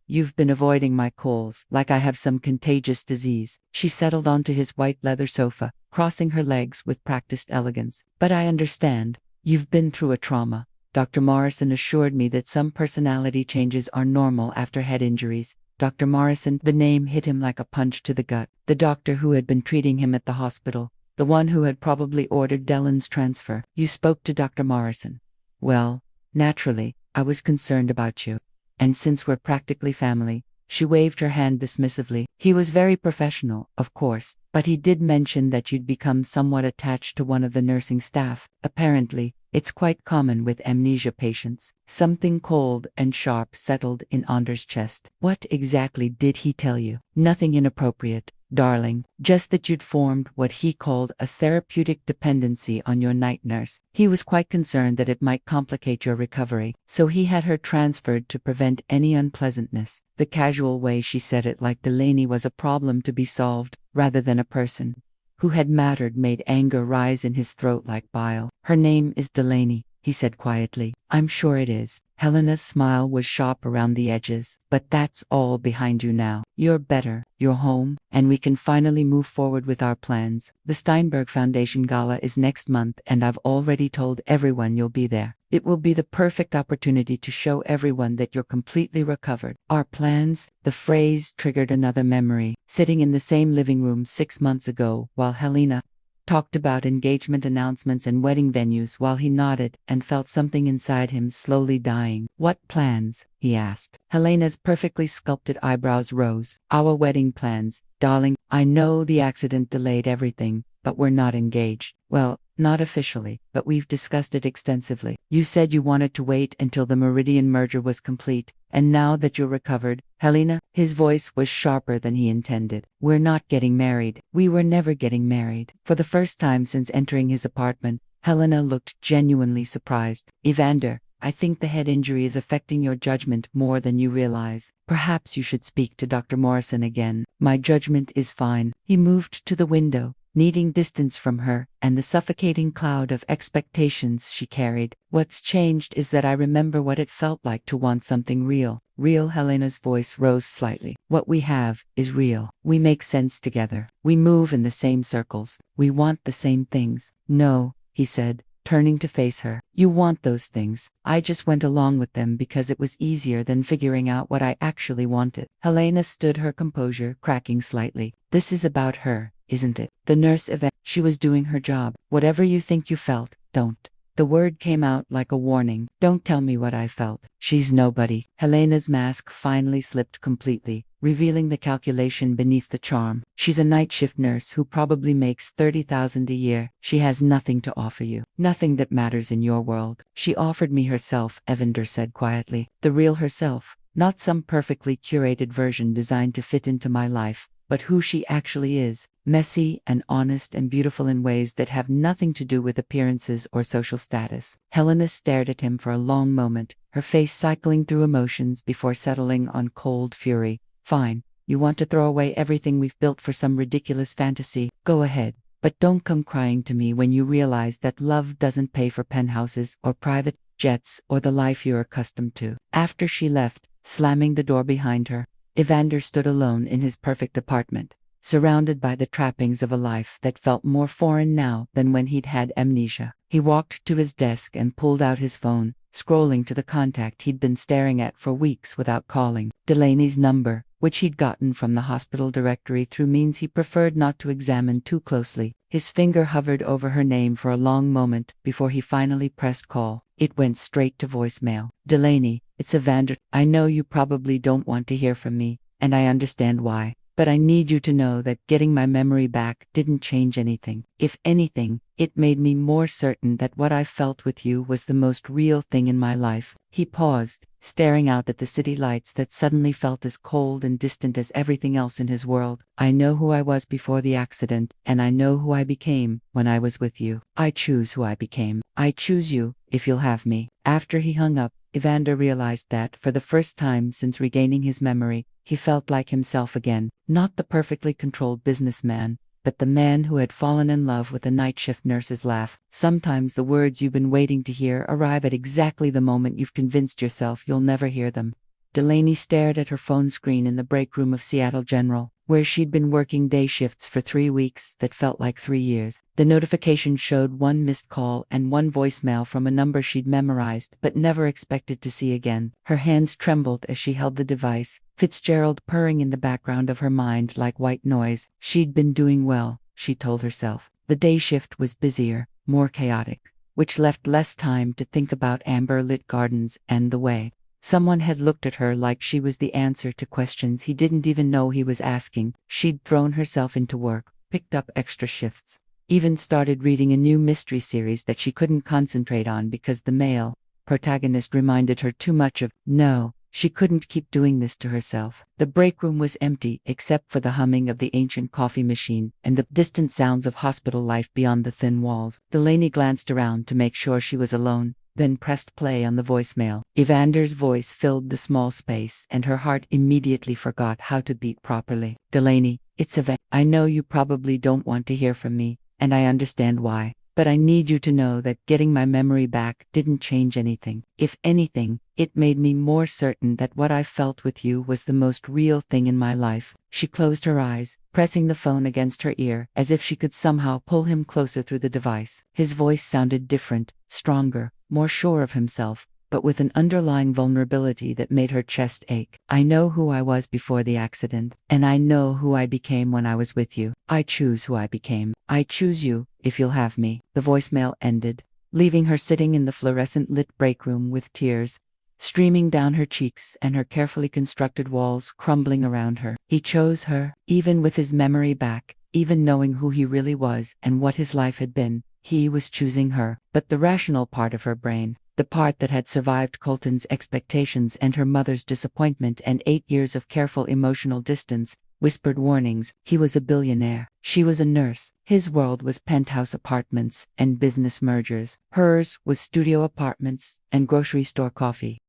You've been avoiding my calls, like I have some contagious disease. She settled onto his white leather sofa, crossing her legs with practiced elegance. But I understand. You've been through a trauma. Dr. Morrison assured me that some personality changes are normal after head injuries. Dr. Morrison, the name hit him like a punch to the gut. The doctor who had been treating him at the hospital. The one who had probably ordered Delaney's transfer. You spoke to Dr. Morrison. Well, naturally, I was concerned about you. And since we're practically family, she waved her hand dismissively. He was very professional, of course, but he did mention that you'd become somewhat attached to one of the nursing staff. Apparently, it's quite common with amnesia patients. Something cold and sharp settled in Anders' chest. What exactly did he tell you? Nothing inappropriate, darling, just that you'd formed what he called a therapeutic dependency on your night nurse. He was quite concerned that it might complicate your recovery, so he had her transferred to prevent any unpleasantness. The casual way she said it, like Delaney was a problem to be solved, rather than a person who had mattered, made anger rise in his throat like bile. Her name is Delaney, he said quietly. I'm sure it is. Helena's smile was sharp around the edges. But that's all behind you now. You're better, you're home, and we can finally move forward with our plans. The Steinberg Foundation Gala is next month, and I've already told everyone you'll be there. It will be the perfect opportunity to show everyone that you're completely recovered. Our plans, the phrase triggered another memory. Sitting in the same living room 6 months ago, while Helena talked about engagement announcements and wedding venues, while he nodded and felt something inside him slowly dying. What plans? He asked. Helena's perfectly sculpted eyebrows rose. Our wedding plans, darling. I know the accident delayed everything, but we're not engaged. Well, not officially, but we've discussed it extensively. You said you wanted to wait until the Meridian merger was complete, and now that you're recovered, Helena, his voice was sharper than he intended. We're not getting married. We were never getting married. For the first time since entering his apartment, Helena looked genuinely surprised. Evander, I think the head injury is affecting your judgment more than you realize. Perhaps you should speak to Dr. Morrison again. My judgment is fine. He moved to the window, needing distance from her and the suffocating cloud of expectations she carried. What's changed is that I remember what it felt like to want something real. Real. Helena's voice rose slightly. What we have is real. We make sense together. We move in the same circles. We want the same things. No, he said, turning to face her. You want those things. I just went along with them because it was easier than figuring out what I actually wanted. Helena stood her composure, cracking slightly. This is about her, isn't it? The nurse event. She was doing her job. Whatever you think you felt, don't. The word came out like a warning. Don't tell me what I felt. She's nobody. Helena's mask finally slipped completely, revealing the calculation beneath the charm. She's a night shift nurse who probably makes $30,000 a year. She has nothing to offer you. Nothing that matters in your world. She offered me herself, Evander said quietly. The real herself. Not some perfectly curated version designed to fit into my life, but who she actually is. Messy and honest and beautiful in ways that have nothing to do with appearances or social status. Helena stared at him for a long moment, her face cycling through emotions before settling on cold fury. Fine. You want to throw away everything we've built for some ridiculous fantasy? Go ahead. But don't come crying to me when you realize that love doesn't pay for penthouses or private jets or the life you're accustomed to. After she left, slamming the door behind her, Evander stood alone in his perfect apartment, surrounded by the trappings of a life that felt more foreign now than when he'd had amnesia. He walked to his desk and pulled out his phone, scrolling to the contact he'd been staring at for weeks without calling. Delaney's number, which he'd gotten from the hospital directory through means he preferred not to examine too closely. His finger hovered over her name for a long moment before he finally pressed call. It went straight to voicemail. Delaney, it's Evander. I know you probably don't want to hear from me, and I understand why. But I need you to know that getting my memory back didn't change anything. If anything, it made me more certain that what I felt with you was the most real thing in my life. He paused, staring out at the city lights that suddenly felt as cold and distant as everything else in his world. I know who I was before the accident, and I know who I became when I was with you. I choose who I became. I choose you, if you'll have me. After he hung up, Evander realized that, for the first time since regaining his memory, he felt like himself again. Not the perfectly controlled businessman, but the man who had fallen in love with a night shift nurse's laugh. Sometimes the words you've been waiting to hear arrive at exactly the moment you've convinced yourself you'll never hear them. Delaney stared at her phone screen in the break room of Seattle General, where she'd been working day shifts for 3 weeks that felt like 3 years. The notification showed one missed call and one voicemail from a number she'd memorized but never expected to see again. Her hands trembled as she held the device, Fitzgerald purring in the background of her mind like white noise. She'd been doing well, she told herself. The day shift was busier, more chaotic, which left less time to think about amber-lit gardens and the way someone had looked at her like she was the answer to questions he didn't even know he was asking. She'd thrown herself into work, picked up extra shifts, even started reading a new mystery series that she couldn't concentrate on because the male protagonist reminded her too much of. No, she couldn't keep doing this to herself. The break room was empty except for the humming of the ancient coffee machine and the distant sounds of hospital life beyond the thin walls. Delaney glanced around to make sure she was alone, then pressed play on the voicemail. Evander's voice filled the small space and her heart immediately forgot how to beat properly. Delaney, it's Evander. I know you probably don't want to hear from me, and I understand why, but I need you to know that getting my memory back didn't change anything. If anything, it made me more certain that what I felt with you was the most real thing in my life. She closed her eyes, pressing the phone against her ear, as if she could somehow pull him closer through the device. His voice sounded different, stronger, more sure of himself, but with an underlying vulnerability that made her chest ache. I know who I was before the accident, and I know who I became when I was with you. I choose who I became. I choose you, if you'll have me. The voicemail ended, leaving her sitting in the fluorescent-lit break room with tears streaming down her cheeks and her carefully constructed walls crumbling around her. He chose her, even with his memory back, even knowing who he really was and what his life had been. He was choosing her, but the rational part of her brain, the part that had survived Colton's expectations and her mother's disappointment and 8 years of careful emotional distance, whispered warnings. He was a billionaire. She was a nurse. His world was penthouse apartments and business mergers. Hers was studio apartments and grocery store coffee.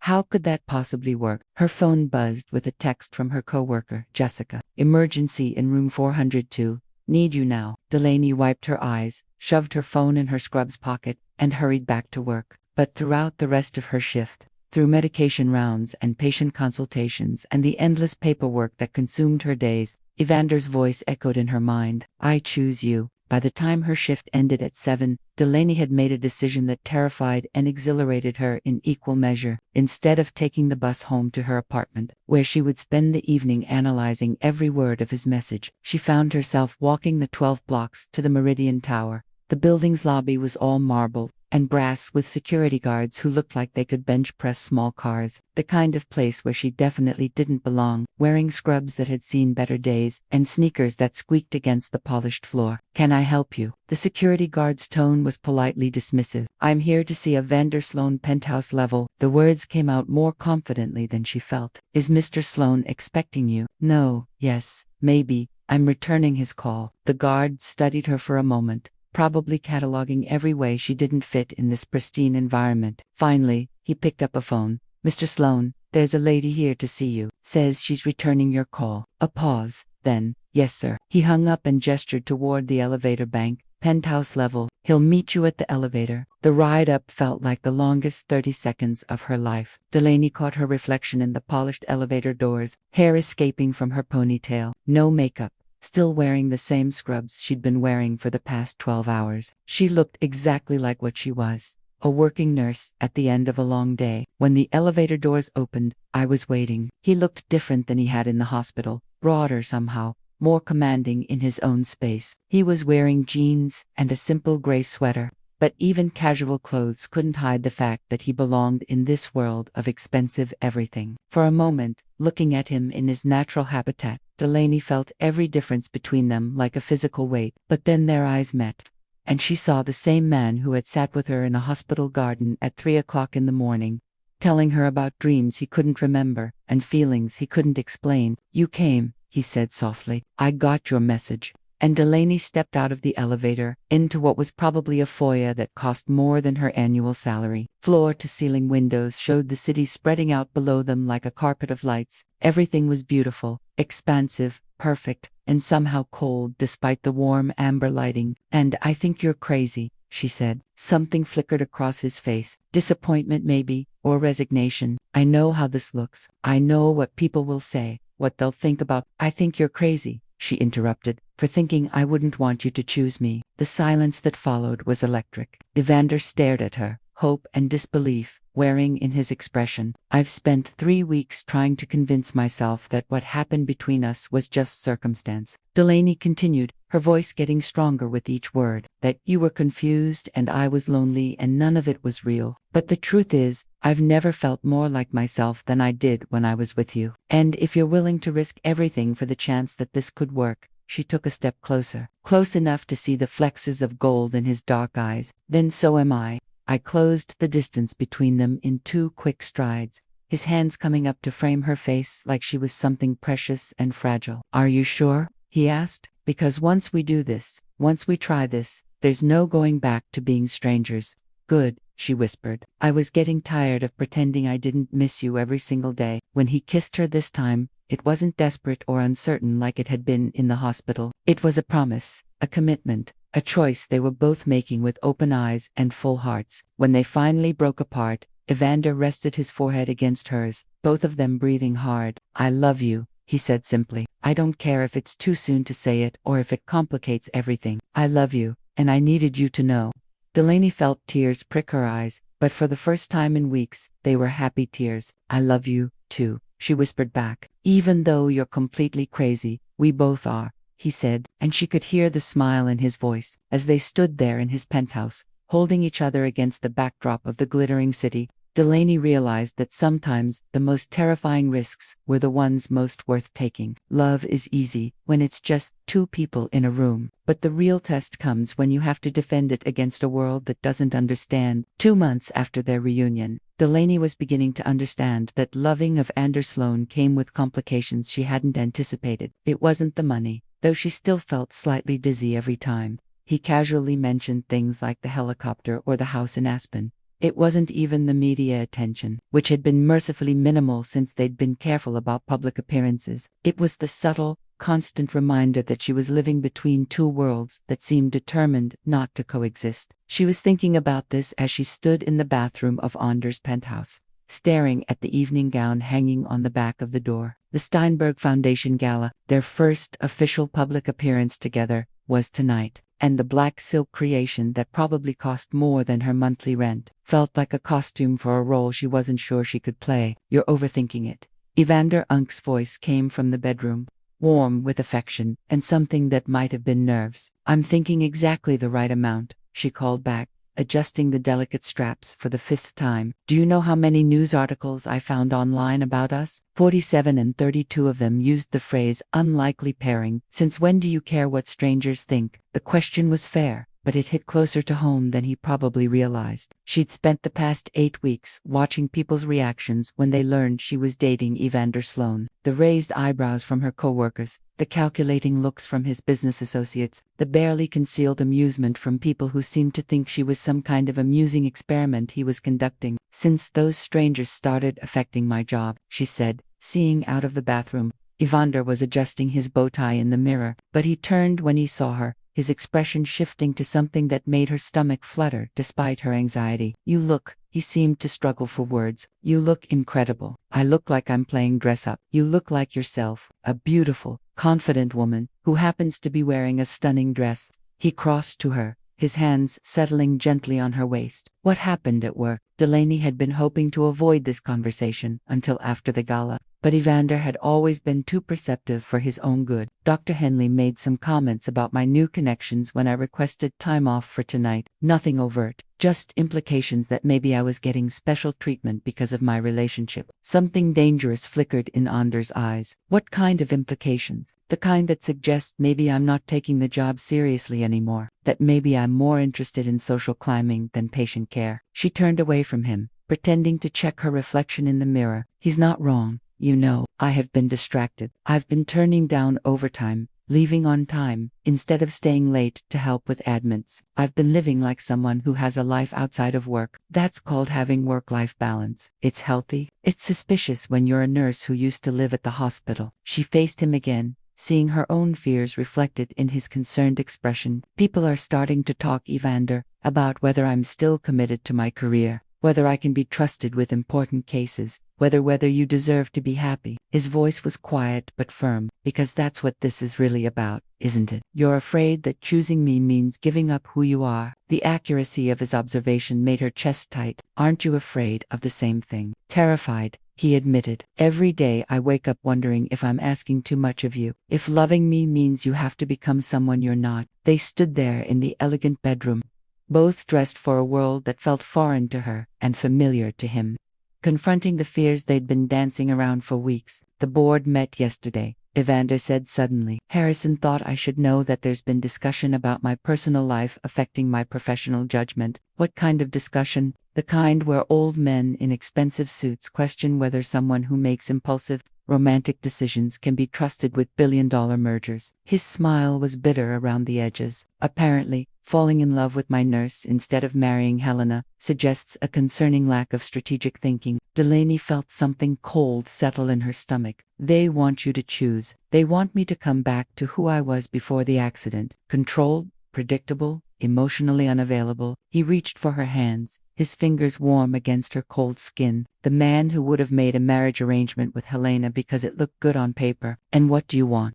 How could that possibly work? Her phone buzzed with a text from her coworker, Jessica. Emergency in room 402. Need you now. Delaney wiped her eyes, shoved her phone in her scrubs pocket, and hurried back to work. But throughout the rest of her shift, through medication rounds and patient consultations and the endless paperwork that consumed her days, Evander's voice echoed in her mind. I choose you. By the time her shift ended at 7, Delaney had made a decision that terrified and exhilarated her in equal measure. Instead of taking the bus home to her apartment, where she would spend the evening analyzing every word of his message, she found herself walking the 12 blocks to the Meridian Tower. The building's lobby was all marble and brass with security guards who looked like they could bench press small cars, the kind of place where she definitely didn't belong, wearing scrubs that had seen better days and sneakers that squeaked against the polished floor. Can I help you? The security guard's tone was politely dismissive. I'm here to see Evander Sloan penthouse level. The words came out more confidently than she felt. Is Mr. Sloan expecting you? No, yes, maybe. I'm returning his call. The guard studied her for a moment, probably cataloging every way she didn't fit in this pristine environment. Finally, he picked up a phone. Mr. Sloan, there's a lady here to see you. Says she's returning your call. A pause, then, yes sir. He hung up and gestured toward the elevator bank. Penthouse level. He'll meet you at the elevator. The ride up felt like the longest 30 seconds of her life. Delaney caught her reflection in the polished elevator doors, hair escaping from her ponytail. No makeup. Still wearing the same scrubs she'd been wearing for the past 12 hours. She looked exactly like what she was, a working nurse at the end of a long day. When the elevator doors opened, I was waiting. He looked different than he had in the hospital, broader somehow, more commanding in his own space. He was wearing jeans and a simple gray sweater, but even casual clothes couldn't hide the fact that he belonged in this world of expensive everything. For a moment, looking at him in his natural habitat, Delaney felt every difference between them like a physical weight, but then their eyes met, and she saw the same man who had sat with her in a hospital garden at 3 o'clock in the morning, telling her about dreams he couldn't remember and feelings he couldn't explain. You came, he said softly. I got your message. And Delaney stepped out of the elevator, into what was probably a foyer that cost more than her annual salary. Floor-to-ceiling windows showed the city spreading out below them like a carpet of lights. Everything was beautiful, expansive, perfect, and somehow cold despite the warm amber lighting. And I think you're crazy, she said. Something flickered across his face. Disappointment maybe, or resignation. I know how this looks. I know what people will say, what they'll think about. I think you're crazy, she interrupted, for thinking I wouldn't want you to choose me. The silence that followed was electric. Evander stared at her, hope and disbelief wearing in his expression. I've spent 3 weeks trying to convince myself that what happened between us was just circumstance. Delaney continued, her voice getting stronger with each word, that you were confused and I was lonely and none of it was real. But the truth is, I've never felt more like myself than I did when I was with you. And if you're willing to risk everything for the chance that this could work. She took a step closer, close enough to see the flexes of gold in his dark eyes. Then so am I. I closed the distance between them in 2 quick strides, his hands coming up to frame her face like she was something precious and fragile. Are you sure? He asked. Because once we do this, once we try this, there's no going back to being strangers. Good, she whispered. I was getting tired of pretending I didn't miss you every single day. When he kissed her this time, it wasn't desperate or uncertain like it had been in the hospital. It was a promise, a commitment. A choice they were both making with open eyes and full hearts. When they finally broke apart, Evander rested his forehead against hers, both of them breathing hard. I love you, he said simply. I don't care if it's too soon to say it or if it complicates everything. I love you, and I needed you to know. Delaney felt tears prick her eyes, but for the first time in weeks, they were happy tears. I love you, too, she whispered back. Even though you're completely crazy, we both are. He said, and she could hear the smile in his voice, as they stood there in his penthouse, holding each other against the backdrop of the glittering city. Delaney realized that sometimes the most terrifying risks were the ones most worth taking. Love is easy when it's just 2 people in a room, but the real test comes when you have to defend it against a world that doesn't understand. 2 months after their reunion, Delaney was beginning to understand that loving Evander Sloan came with complications she hadn't anticipated. It wasn't the money, though she still felt slightly dizzy every time he casually mentioned things like the helicopter or the house in Aspen. It wasn't even the media attention, which had been mercifully minimal since they'd been careful about public appearances. It was the subtle, constant reminder that she was living between 2 worlds that seemed determined not to coexist. She was thinking about this as she stood in the bathroom of Anders' penthouse, staring at the evening gown hanging on the back of the door. The Steinberg Foundation Gala, their first official public appearance together, was tonight, and the black silk creation that probably cost more than her monthly rent felt like a costume for a role she wasn't sure she could play. You're overthinking it. Evander Unk's voice came from the bedroom, warm with affection and something that might have been nerves. I'm thinking exactly the right amount, she called back, adjusting the delicate straps for the 5th time. Do you know how many news articles I found online about us? 47 and 32 of them used the phrase unlikely pairing. Since when do you care what strangers think? The question was fair, but it hit closer to home than he probably realized. She'd spent the past 8 weeks watching people's reactions when they learned she was dating Evander Sloan. The raised eyebrows from her coworkers, the calculating looks from his business associates, the barely concealed amusement from people who seemed to think she was some kind of amusing experiment he was conducting. Since those strangers started affecting my job, she said, seeing out of the bathroom. Evander was adjusting his bow tie in the mirror, but he turned when he saw her, his expression shifting to something that made her stomach flutter despite her anxiety. You look, he seemed to struggle for words. You look incredible. I look like I'm playing dress up. You look like yourself, a beautiful, confident woman who happens to be wearing a stunning dress. He crossed to her, his hands settling gently on her waist. What happened at work? Delaney had been hoping to avoid this conversation until after the gala, but Evander had always been too perceptive for his own good. Dr. Henley made some comments about my new connections when I requested time off for tonight. Nothing overt, just implications that maybe I was getting special treatment because of my relationship. Something dangerous flickered in Anders' eyes. What kind of implications? The kind that suggests maybe I'm not taking the job seriously anymore, that maybe I'm more interested in social climbing than patient care. She turned away from him, pretending to check her reflection in the mirror. He's not wrong. You know, I have been distracted. I've been turning down overtime, leaving on time, instead of staying late to help with admits. I've been living like someone who has a life outside of work. That's called having work-life balance. It's healthy. It's suspicious when you're a nurse who used to live at the hospital. She faced him again, seeing her own fears reflected in his concerned expression. People are starting to talk, Evander, about whether I'm still committed to my career, whether I can be trusted with important cases, whether you deserve to be happy. His voice was quiet but firm, because that's what this is really about, isn't it? You're afraid that choosing me means giving up who you are. The accuracy of his observation made her chest tight. Aren't you afraid of the same thing? Terrified, he admitted. Every day I wake up wondering if I'm asking too much of you, if loving me means you have to become someone you're not. They stood there in the elegant bedroom, both dressed for a world that felt foreign to her and familiar to him, confronting the fears they'd been dancing around for weeks. The board met yesterday, Evander said suddenly. Harrison thought I should know that there's been discussion about my personal life affecting my professional judgment. What kind of discussion? The kind where old men in expensive suits question whether someone who makes impulsive, romantic decisions can be trusted with billion-dollar mergers. His smile was bitter around the edges. Apparently, falling in love with my nurse instead of marrying Helena suggests a concerning lack of strategic thinking. Delaney felt something cold settle in her stomach. They want you to choose. They want me to come back to who I was before the accident. Controlled, predictable, emotionally unavailable. He reached for her hands, his fingers warm against her cold skin. The man who would have made a marriage arrangement with Helena because it looked good on paper. And what do you want?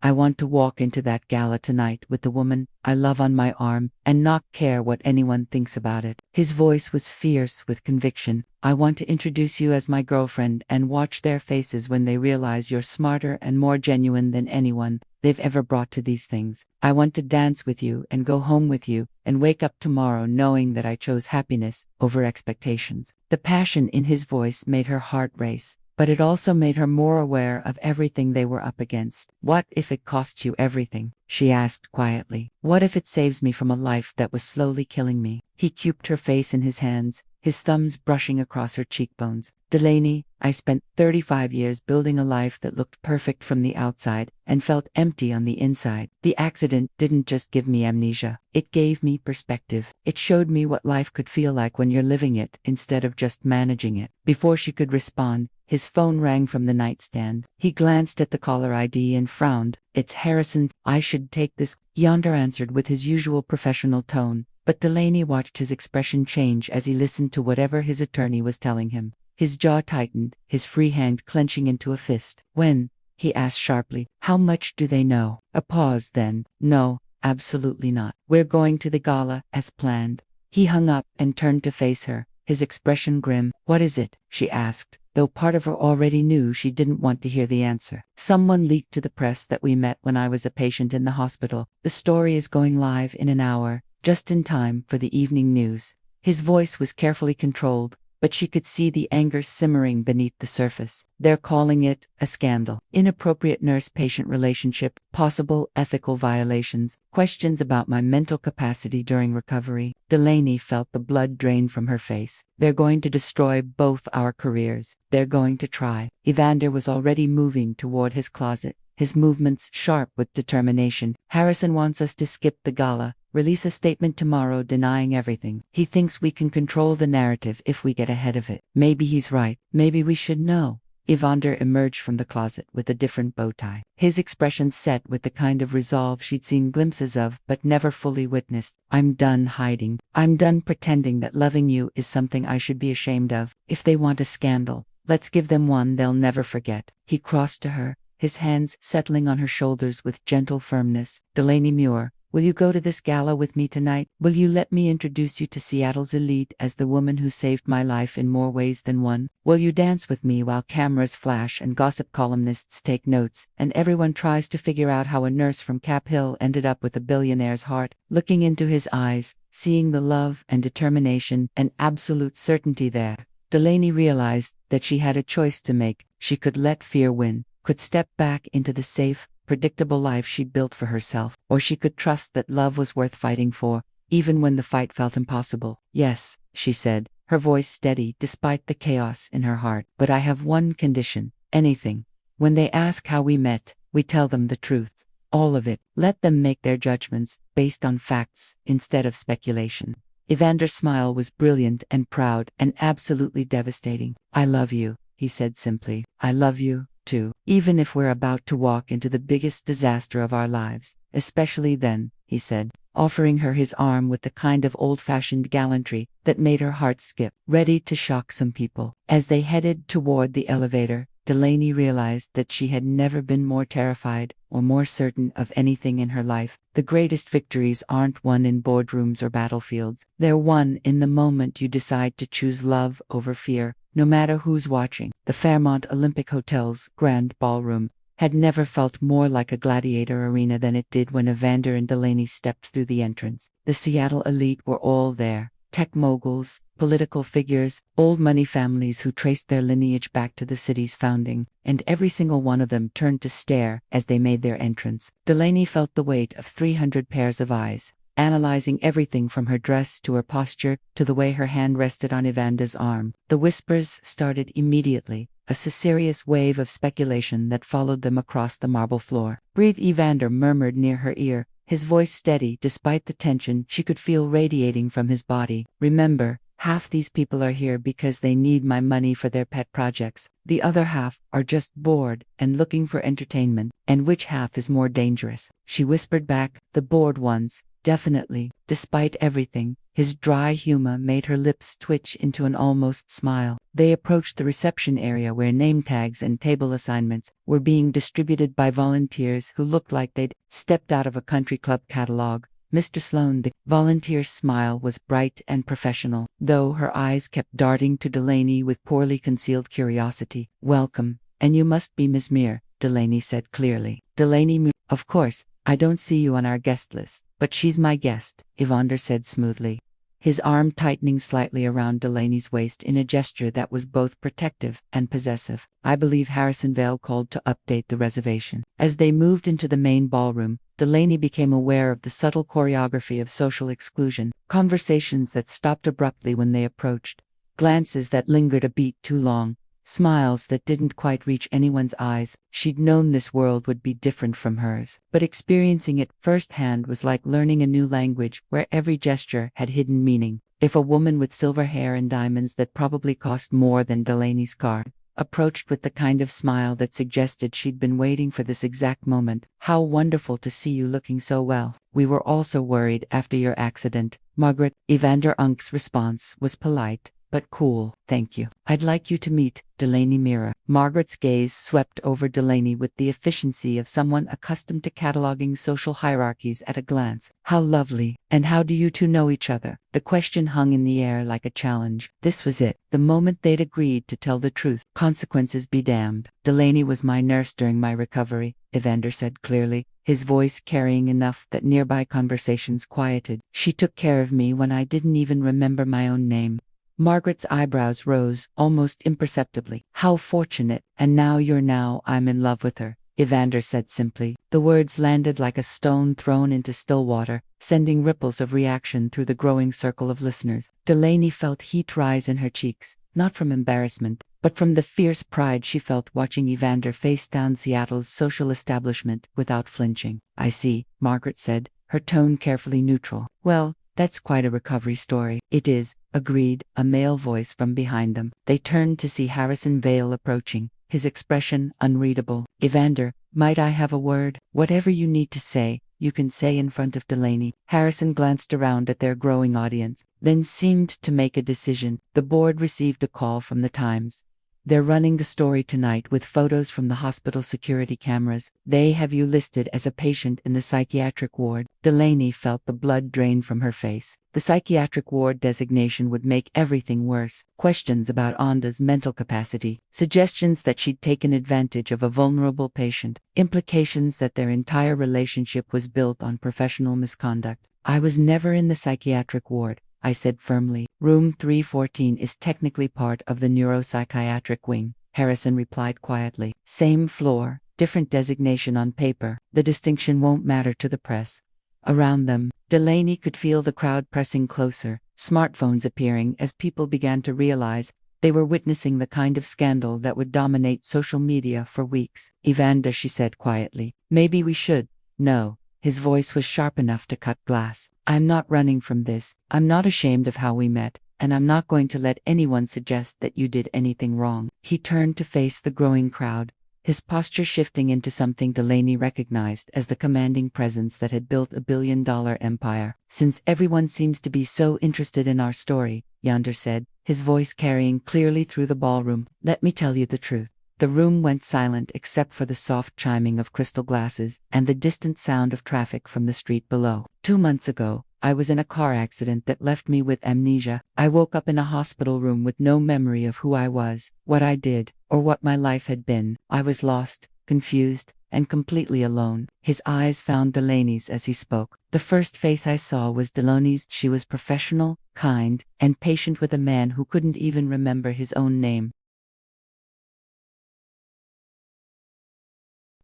I want to walk into that gala tonight with the woman I love on my arm and not care what anyone thinks about it. His voice was fierce with conviction. I want to introduce you as my girlfriend and watch their faces when they realize you're smarter and more genuine than anyone they've ever brought to these things. I want to dance with you and go home with you and wake up tomorrow knowing that I chose happiness over expectations. The passion in his voice made her heart race, but it also made her more aware of everything they were up against. What if it costs you everything? She asked quietly. What if it saves me from a life that was slowly killing me? He cubed her face in his hands, his thumbs brushing across her cheekbones. Delaney, I spent 35 years building a life that looked perfect from the outside and felt empty on the inside. The accident didn't just give me amnesia. It gave me perspective. It showed me what life could feel like when you're living it instead of just managing it. Before she could respond, his phone rang from the nightstand. He glanced at the caller ID and frowned. It's Harrison. I should take this. Evander answered with his usual professional tone, but Delaney watched his expression change as he listened to whatever his attorney was telling him. His jaw tightened, his free hand clenching into a fist. When? He asked sharply. How much do they know? A pause, then. No, absolutely not. We're going to the gala, as planned. He hung up and turned to face her, his expression grim. What is it? She asked, though part of her already knew she didn't want to hear the answer. Someone leaked to the press that we met when I was a patient in the hospital. The story is going live in an hour, just in time for the evening news. His voice was carefully controlled, but she could see the anger simmering beneath the surface. They're calling it a scandal. Inappropriate nurse-patient relationship, possible ethical violations, questions about my mental capacity during recovery. Delaney felt the blood drain from her face. They're going to destroy both our careers. They're going to try. Evander was already moving toward his closet, his movements sharp with determination. Harrison wants us to skip the gala, release a statement tomorrow denying everything. He thinks we can control the narrative if we get ahead of it. Maybe he's right. Maybe we should know. Evander emerged from the closet with a different bow tie. His expression set with the kind of resolve she'd seen glimpses of but never fully witnessed. I'm done hiding. I'm done pretending that loving you is something I should be ashamed of. If they want a scandal, let's give them one they'll never forget. He crossed to her, his hands settling on her shoulders with gentle firmness. Delaney Muir, will you go to this gala with me tonight? Will you let me introduce you to Seattle's elite as the woman who saved my life in more ways than one? Will you dance with me while cameras flash and gossip columnists take notes, and everyone tries to figure out how a nurse from Cap Hill ended up with a billionaire's heart? Looking into his eyes, seeing the love and determination and absolute certainty there, Delaney realized that she had a choice to make. She could let fear win, could step back into the safe, predictable life she'd built for herself, or she could trust that love was worth fighting for, even when the fight felt impossible. Yes, she said, her voice steady despite the chaos in her heart. But I have one condition. Anything. When they ask how we met, we tell them the truth. All of it. Let them make their judgments based on facts instead of speculation. Evander's smile was brilliant and proud and absolutely devastating. I love you, he said simply. I love you, too. Even if we're about to walk into the biggest disaster of our lives. Especially then, he said, offering her his arm with the kind of old-fashioned gallantry that made her heart skip, ready to shock some people. As they headed toward the elevator, Delaney realized that she had never been more terrified or more certain of anything in her life. The greatest victories aren't won in boardrooms or battlefields. They're won in the moment you decide to choose love over fear, no matter who's watching. The Fairmont Olympic Hotel's grand ballroom had never felt more like a gladiator arena than it did when Evander and Delaney stepped through the entrance. The Seattle elite were all there. Tech moguls, political figures, old money families who traced their lineage back to the city's founding, and every single one of them turned to stare as they made their entrance. Delaney felt the weight of 300 pairs of eyes, analyzing everything from her dress to her posture to the way her hand rested on Evander's arm. The whispers started immediately, a serious wave of speculation that followed them across the marble floor. Breathe, Evander murmured near her ear, his voice steady despite the tension she could feel radiating from his body. Remember, half these people are here because they need my money for their pet projects. The other half are just bored and looking for entertainment. And which half is more dangerous? She whispered back, the bored ones. Definitely. Despite everything, his dry humor made her lips twitch into an almost smile. They approached the reception area where name tags and table assignments were being distributed by volunteers who looked like they'd stepped out of a country club catalog. Mr. Sloan, the volunteer's smile was bright and professional, though her eyes kept darting to Delaney with poorly concealed curiosity. Welcome, and you must be Miss Muir, Delaney said clearly. Delaney moved. Of course, I don't see you on our guest list, but she's my guest, Evander said smoothly, his arm tightening slightly around Delaney's waist in a gesture that was both protective and possessive. I believe Harrison Vale called to update the reservation. As they moved into the main ballroom, Delaney became aware of the subtle choreography of social exclusion, conversations that stopped abruptly when they approached, glances that lingered a beat too long, smiles that didn't quite reach anyone's eyes. She'd known this world would be different from hers, but experiencing it firsthand was like learning a new language where every gesture had hidden meaning. If a woman with silver hair and diamonds that probably cost more than Delaney's car approached with the kind of smile that suggested she'd been waiting for this exact moment, how wonderful to see you looking so well. We were also worried after your accident, Margaret. Evander Unk's response was polite, but cool. Thank you. I'd like you to meet Delaney Mira. Margaret's gaze swept over Delaney with the efficiency of someone accustomed to cataloging social hierarchies at a glance. How lovely. And how do you two know each other? The question hung in the air like a challenge. This was it. The moment they'd agreed to tell the truth. Consequences be damned. Delaney was my nurse during my recovery, Evander said clearly, his voice carrying enough that nearby conversations quieted. She took care of me when I didn't even remember my own name. Margaret's eyebrows rose, almost imperceptibly. How fortunate. And now I'm in love with her, Evander said simply. The words landed like a stone thrown into still water, sending ripples of reaction through the growing circle of listeners. Delaney felt heat rise in her cheeks, not from embarrassment, but from the fierce pride she felt watching Evander face down Seattle's social establishment without flinching. I see, Margaret said, her tone carefully neutral. Well, that's quite a recovery story. It is, agreed a male voice from behind them. They turned to see Harrison Vale approaching, his expression unreadable. Evander, might I have a word? Whatever you need to say, you can say in front of Delaney. Harrison glanced around at their growing audience, then seemed to make a decision. The board received a call from the Times. They're running the story tonight with photos from the hospital security cameras. They have you listed as a patient in the psychiatric ward. Delaney felt the blood drain from her face. The psychiatric ward designation would make everything worse. Questions about Onda's mental capacity. Suggestions that she'd taken advantage of a vulnerable patient. Implications that their entire relationship was built on professional misconduct. I was never in the psychiatric ward, I said firmly. Room 314 is technically part of the neuropsychiatric wing, Harrison replied quietly. Same floor, different designation on paper. The distinction won't matter to the press. Around them, Delaney could feel the crowd pressing closer, smartphones appearing as people began to realize they were witnessing the kind of scandal that would dominate social media for weeks. Evander, she said quietly, maybe we should. No. His voice was sharp enough to cut glass. I'm not running from this. I'm not ashamed of how we met, and I'm not going to let anyone suggest that you did anything wrong." He turned to face the growing crowd, his posture shifting into something Delaney recognized as the commanding presence that had built a billion-dollar empire. "Since everyone seems to be so interested in our story," Evander said, his voice carrying clearly through the ballroom, "let me tell you the truth." The room went silent except for the soft chiming of crystal glasses and the distant sound of traffic from the street below. 2 months ago, I was in a car accident that left me with amnesia. I woke up in a hospital room with no memory of who I was, what I did, or what my life had been. I was lost, confused, and completely alone. His eyes found Delaney's as he spoke. The first face I saw was Delaney's. She was professional, kind, and patient with a man who couldn't even remember his own name.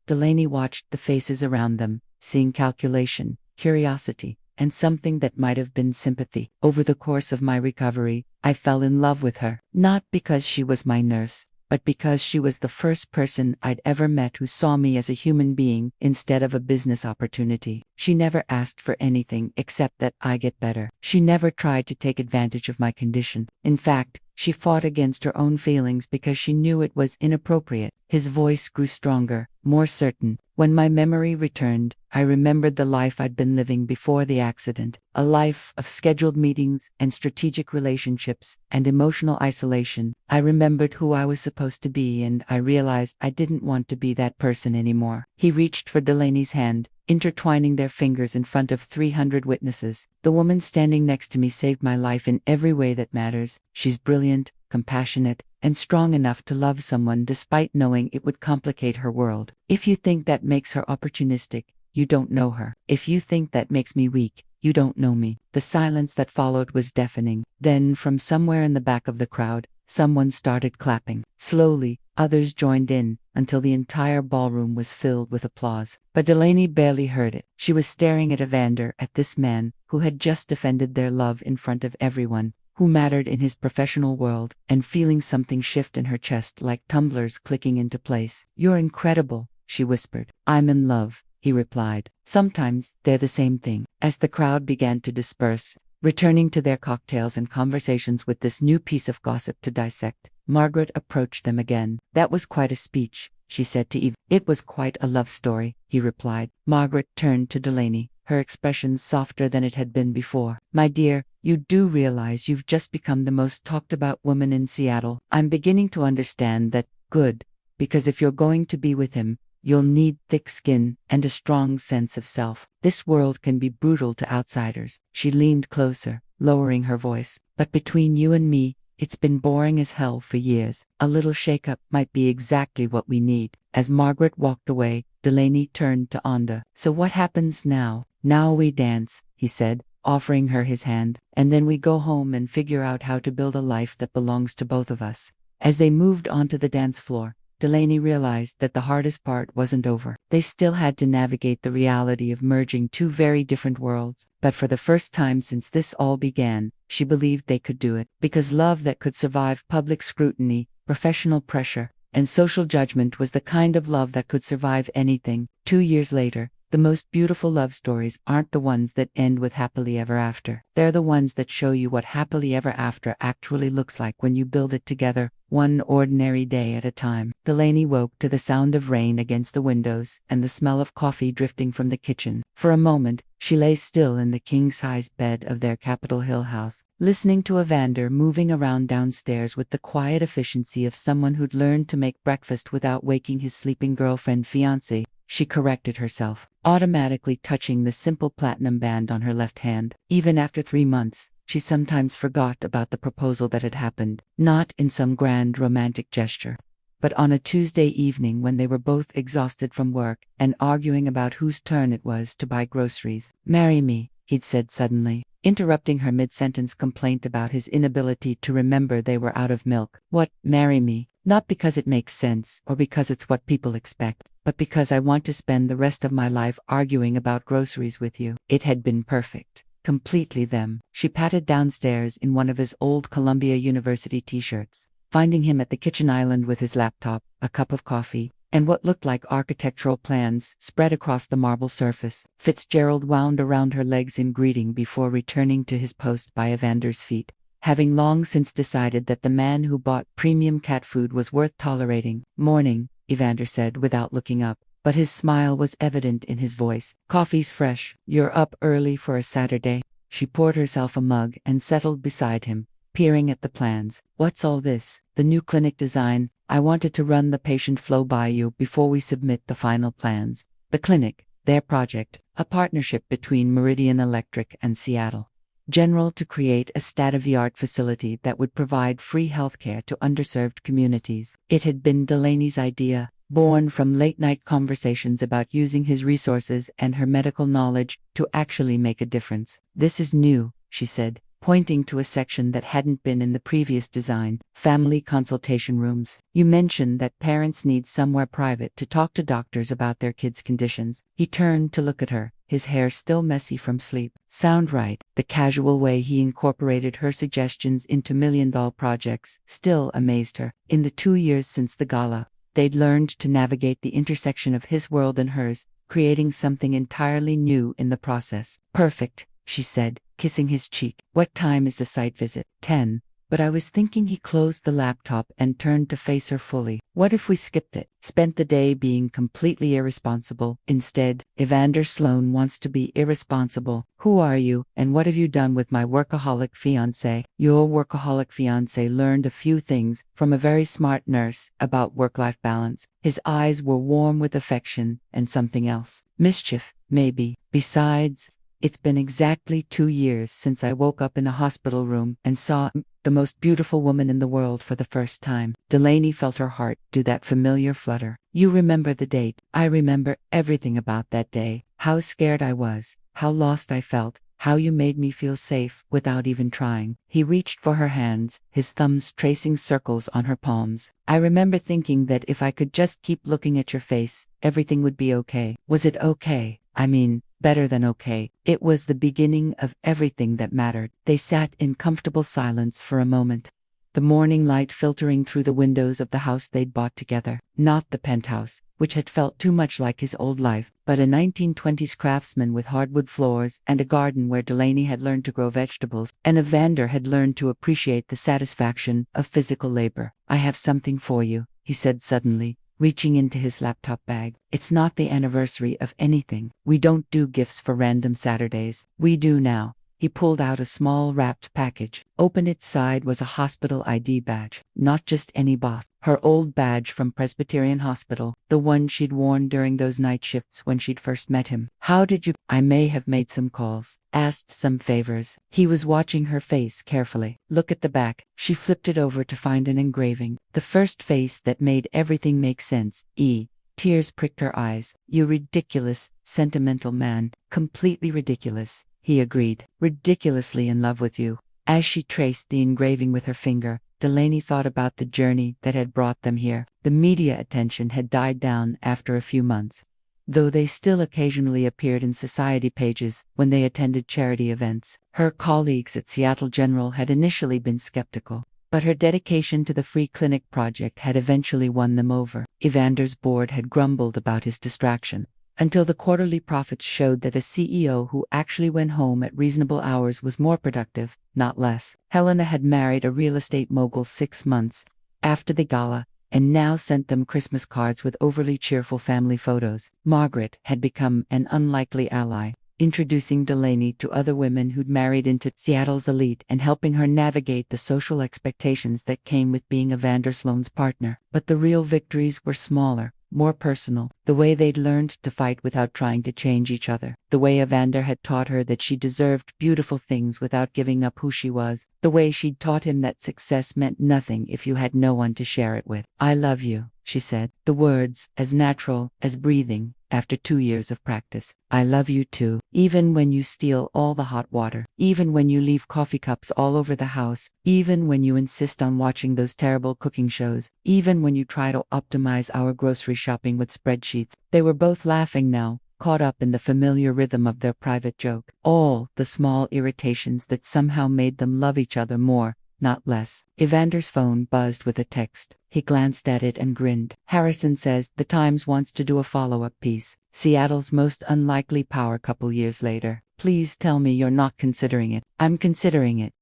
Delaney watched the faces around them, seeing calculation, curiosity, and something that might have been sympathy. Over the course of my recovery, I fell in love with her, not because she was my nurse, but because she was the first person I'd ever met who saw me as a human being instead of a business opportunity. She never asked for anything except that I get better. She never tried to take advantage of my condition. In fact, she fought against her own feelings because she knew it was inappropriate. His voice grew stronger, more certain. When my memory returned, I remembered the life I'd been living before the accident, a life of scheduled meetings and strategic relationships and emotional isolation. I remembered who I was supposed to be, and I realized I didn't want to be that person anymore. He reached for Delaney's hand, intertwining their fingers in front of 300 witnesses. "The woman standing next to me saved my life in every way that matters. She's brilliant, compassionate, and strong enough to love someone despite knowing it would complicate her world. If you think that makes her opportunistic, you don't know her. If you think that makes me weak, you don't know me." The silence that followed was deafening. Then, from somewhere in the back of the crowd, someone started clapping. Slowly, others joined in, until the entire ballroom was filled with applause. But Delaney barely heard it. She was staring at Evander, at this man, who had just defended their love in front of everyone, who mattered in his professional world, and feeling something shift in her chest like tumblers clicking into place. "You're incredible," she whispered. "I'm in love," he replied. "Sometimes they're the same thing." As the crowd began to disperse, returning to their cocktails and conversations with this new piece of gossip to dissect, Margaret approached them again. "That was quite a speech," she said to Eve. "It was quite a love story," he replied. Margaret turned to Delaney, her expression softer than it had been before. "My dear, you do realize you've just become the most talked about woman in Seattle. I'm beginning to understand that. Good, because if you're going to be with him, you'll need thick skin and a strong sense of self. This world can be brutal to outsiders." She leaned closer, lowering her voice. "But between you and me, it's been boring as hell for years. A little shake-up might be exactly what we need." As Margaret walked away, Delaney turned to Onda. "So what happens now?" "Now we dance," he said, offering her his hand, "and then we go home and figure out how to build a life that belongs to both of us." As they moved onto the dance floor, Delaney realized that the hardest part wasn't over. They still had to navigate the reality of merging two very different worlds, but for the first time since this all began, she believed they could do it. Because love that could survive public scrutiny, professional pressure, and social judgment was the kind of love that could survive anything. 2 years later, the most beautiful love stories aren't the ones that end with happily ever after. They're the ones that show you what happily ever after actually looks like when you build it together, one ordinary day at a time. Delaney woke to the sound of rain against the windows and the smell of coffee drifting from the kitchen. For a moment, she lay still in the king-sized bed of their Capitol Hill house, listening to Evander moving around downstairs with the quiet efficiency of someone who'd learned to make breakfast without waking his sleeping girlfriend-fiancé. She corrected herself, automatically touching the simple platinum band on her left hand. Even after 3 months, she sometimes forgot about the proposal that had happened, not in some grand romantic gesture, but on a Tuesday evening when they were both exhausted from work and arguing about whose turn it was to buy groceries. "Marry me," he'd said suddenly, interrupting her mid-sentence complaint about his inability to remember they were out of milk. "What, marry me? Not because it makes sense or because it's what people expect, but because I want to spend the rest of my life arguing about groceries with you." It had been perfect. Completely them. She patted downstairs in one of his old Columbia University t-shirts, finding him at the kitchen island with his laptop, a cup of coffee, and what looked like architectural plans spread across the marble surface. Fitzgerald wound around her legs in greeting before returning to his post by Evander's feet. having long since decided that the man who bought premium cat food was worth tolerating. "Morning," Evander said without looking up, but his smile was evident in his voice. "Coffee's fresh. You're up early for a Saturday." She poured herself a mug and settled beside him, peering at the plans. "What's all this?" "The new clinic design. I wanted to run the patient flow by you before we submit the final plans." The clinic, their project, a partnership between Meridian Electric and Seattle General to create a state-of-the-art facility that would provide free healthcare to underserved communities. It had been Delaney's idea, born from late-night conversations about using his resources and her medical knowledge to actually make a difference. "This is new," she said, pointing to a section that hadn't been in the previous design: family consultation rooms. "You mentioned that parents need somewhere private to talk to doctors about their kids' conditions." He turned to look at her, his hair still messy from sleep. "Sound right?" The casual way he incorporated her suggestions into million-dollar projects still amazed her. In the 2 years since the gala, they'd learned to navigate the intersection of his world and hers, creating something entirely new in the process. "Perfect," she said, kissing his cheek. "What time is the site visit?" 10. But I was thinking. He closed the laptop and turned to face her fully. "What if we skipped it? Spent the day being completely irresponsible instead?" "Evander Sloan wants to be irresponsible. Who are you, and what have you done with my workaholic fiancé?" "Your workaholic fiancé learned a few things from a very smart nurse about work-life balance." His eyes were warm with affection and something else. "Mischief, maybe. Besides, it's been exactly 2 years since I woke up in a hospital room and saw the most beautiful woman in the world for the first time." Delaney felt her heart do that familiar flutter. "You remember the date?" "I remember everything about that day. How scared I was, how lost I felt, how you made me feel safe without even trying." He reached for her hands, his thumbs tracing circles on her palms. "I remember thinking that if I could just keep looking at your face, everything would be okay." Was it okay? I mean, better than okay. It was the beginning of everything that mattered. They sat in comfortable silence for a moment, the morning light filtering through the windows of the house they'd bought together. Not the penthouse, which had felt too much like his old life, but a 1920s craftsman with hardwood floors and a garden where Delaney had learned to grow vegetables, and Evander had learned to appreciate the satisfaction of physical labor. "I have something for you," he said suddenly, reaching into his laptop bag. "It's not the anniversary of anything. We don't do gifts for random Saturdays. We do now." He pulled out a small wrapped package. Open its side was a hospital ID badge. Not just any bath. Her old badge from Presbyterian Hospital, the one she'd worn during those night shifts when she'd first met him. "How did you—" "I may have made some calls, asked some favors." He was watching her face carefully. "Look at the back." She flipped it over to find an engraving. The first face that made everything make sense. Tears pricked her eyes. "You ridiculous, sentimental man. Completely ridiculous." He agreed. "Ridiculously in love with you." As she traced the engraving with her finger, Delaney thought about the journey that had brought them here. The media attention had died down after a few months, though they still occasionally appeared in society pages when they attended charity events. Her colleagues at Seattle General had initially been skeptical, but her dedication to the free clinic project had eventually won them over. Evander's board had grumbled about his distraction, until the quarterly profits showed that a CEO who actually went home at reasonable hours was more productive, not less. Helena had married a real estate mogul 6 months after the gala, and now sent them Christmas cards with overly cheerful family photos. Margaret had become an unlikely ally, introducing Delaney to other women who'd married into Seattle's elite and helping her navigate the social expectations that came with being Evander Sloan's partner. But the real victories were smaller, more personal. The way they'd learned to fight without trying to change each other. The way Evander had taught her that she deserved beautiful things without giving up who she was. The way she'd taught him that success meant nothing if you had no one to share it with. "I love you," she said, the words as natural as breathing after 2 years of practice. "I love you too. Even when you steal all the hot water. Even when you leave coffee cups all over the house. Even when you insist on watching those terrible cooking shows. Even when you try to optimize our grocery shopping with spreadsheets." They were both laughing now, caught up in the familiar rhythm of their private joke. All the small irritations that somehow made them love each other more, not less. Evander's phone buzzed with a text. He glanced at it and grinned. "Harrison says the Times wants to do a follow-up piece. Seattle's most unlikely power couple years later. Please tell me you're not considering it." "I'm considering it."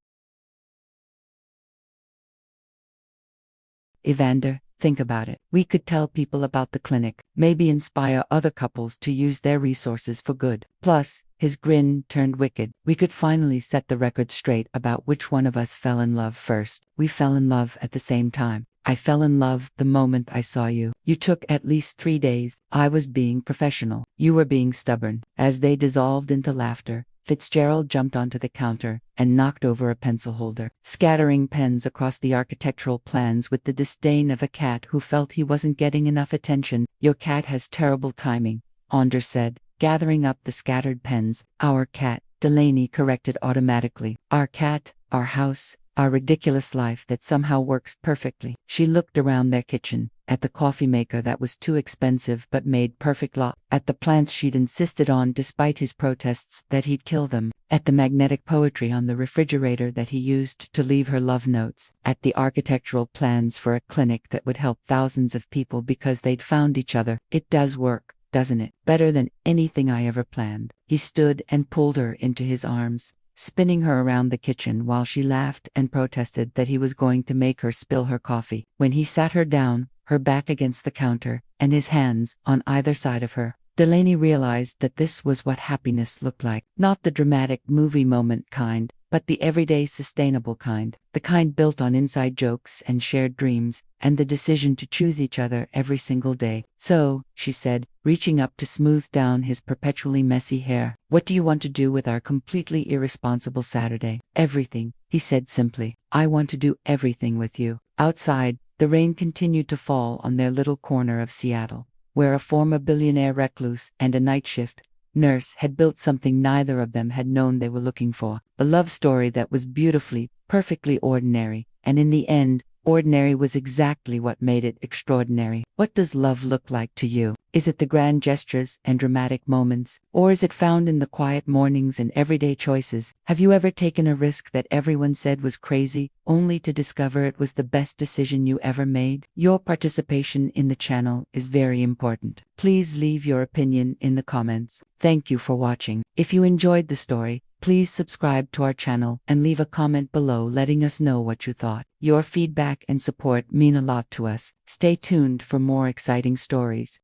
Evander, think about it. We could tell people about the clinic, maybe inspire other couples to use their resources for good. Plus, his grin turned wicked. We could finally set the record straight about which one of us fell in love first. We fell in love at the same time. I fell in love the moment I saw you. You took at least 3 days. I was being professional. You were being stubborn. As they dissolved into laughter, Fitzgerald jumped onto the counter and knocked over a pencil holder, scattering pens across the architectural plans with the disdain of a cat who felt he wasn't getting enough attention. Your cat has terrible timing, Anders said, gathering up the scattered pens. Our cat, Delaney corrected automatically. Our cat, our house, our ridiculous life that somehow works perfectly. She looked around their kitchen, at the coffee maker that was too expensive but made perfect law, at the plants she'd insisted on despite his protests that he'd kill them, at the magnetic poetry on the refrigerator that he used to leave her love notes, at the architectural plans for a clinic that would help thousands of people because they'd found each other. It does work, doesn't it? Better than anything I ever planned. He stood and pulled her into his arms, spinning her around the kitchen while she laughed and protested that he was going to make her spill her coffee. When he sat her down, her back against the counter, and his hands on either side of her, Delaney realized that this was what happiness looked like. Not the dramatic movie moment kind, but the everyday sustainable kind. The kind built on inside jokes and shared dreams, and the decision to choose each other every single day. So, she said, reaching up to smooth down his perpetually messy hair, what do you want to do with our completely irresponsible Saturday? Everything, he said simply. I want to do everything with you. Outside, the rain continued to fall on their little corner of Seattle, where a former billionaire recluse and a night shift nurse had built something neither of them had known they were looking for. A love story that was beautifully, perfectly ordinary, and in the end, ordinary was exactly what made it extraordinary. What does love look like to you? Is it the grand gestures and dramatic moments, or is it found in the quiet mornings and everyday choices? Have you ever taken a risk that everyone said was crazy, only to discover it was the best decision you ever made? Your participation in the channel is very important. Please leave your opinion in the comments. Thank you for watching. If you enjoyed the story, please subscribe to our channel and leave a comment below letting us know what you thought. Your feedback and support mean a lot to us. Stay tuned for more exciting stories.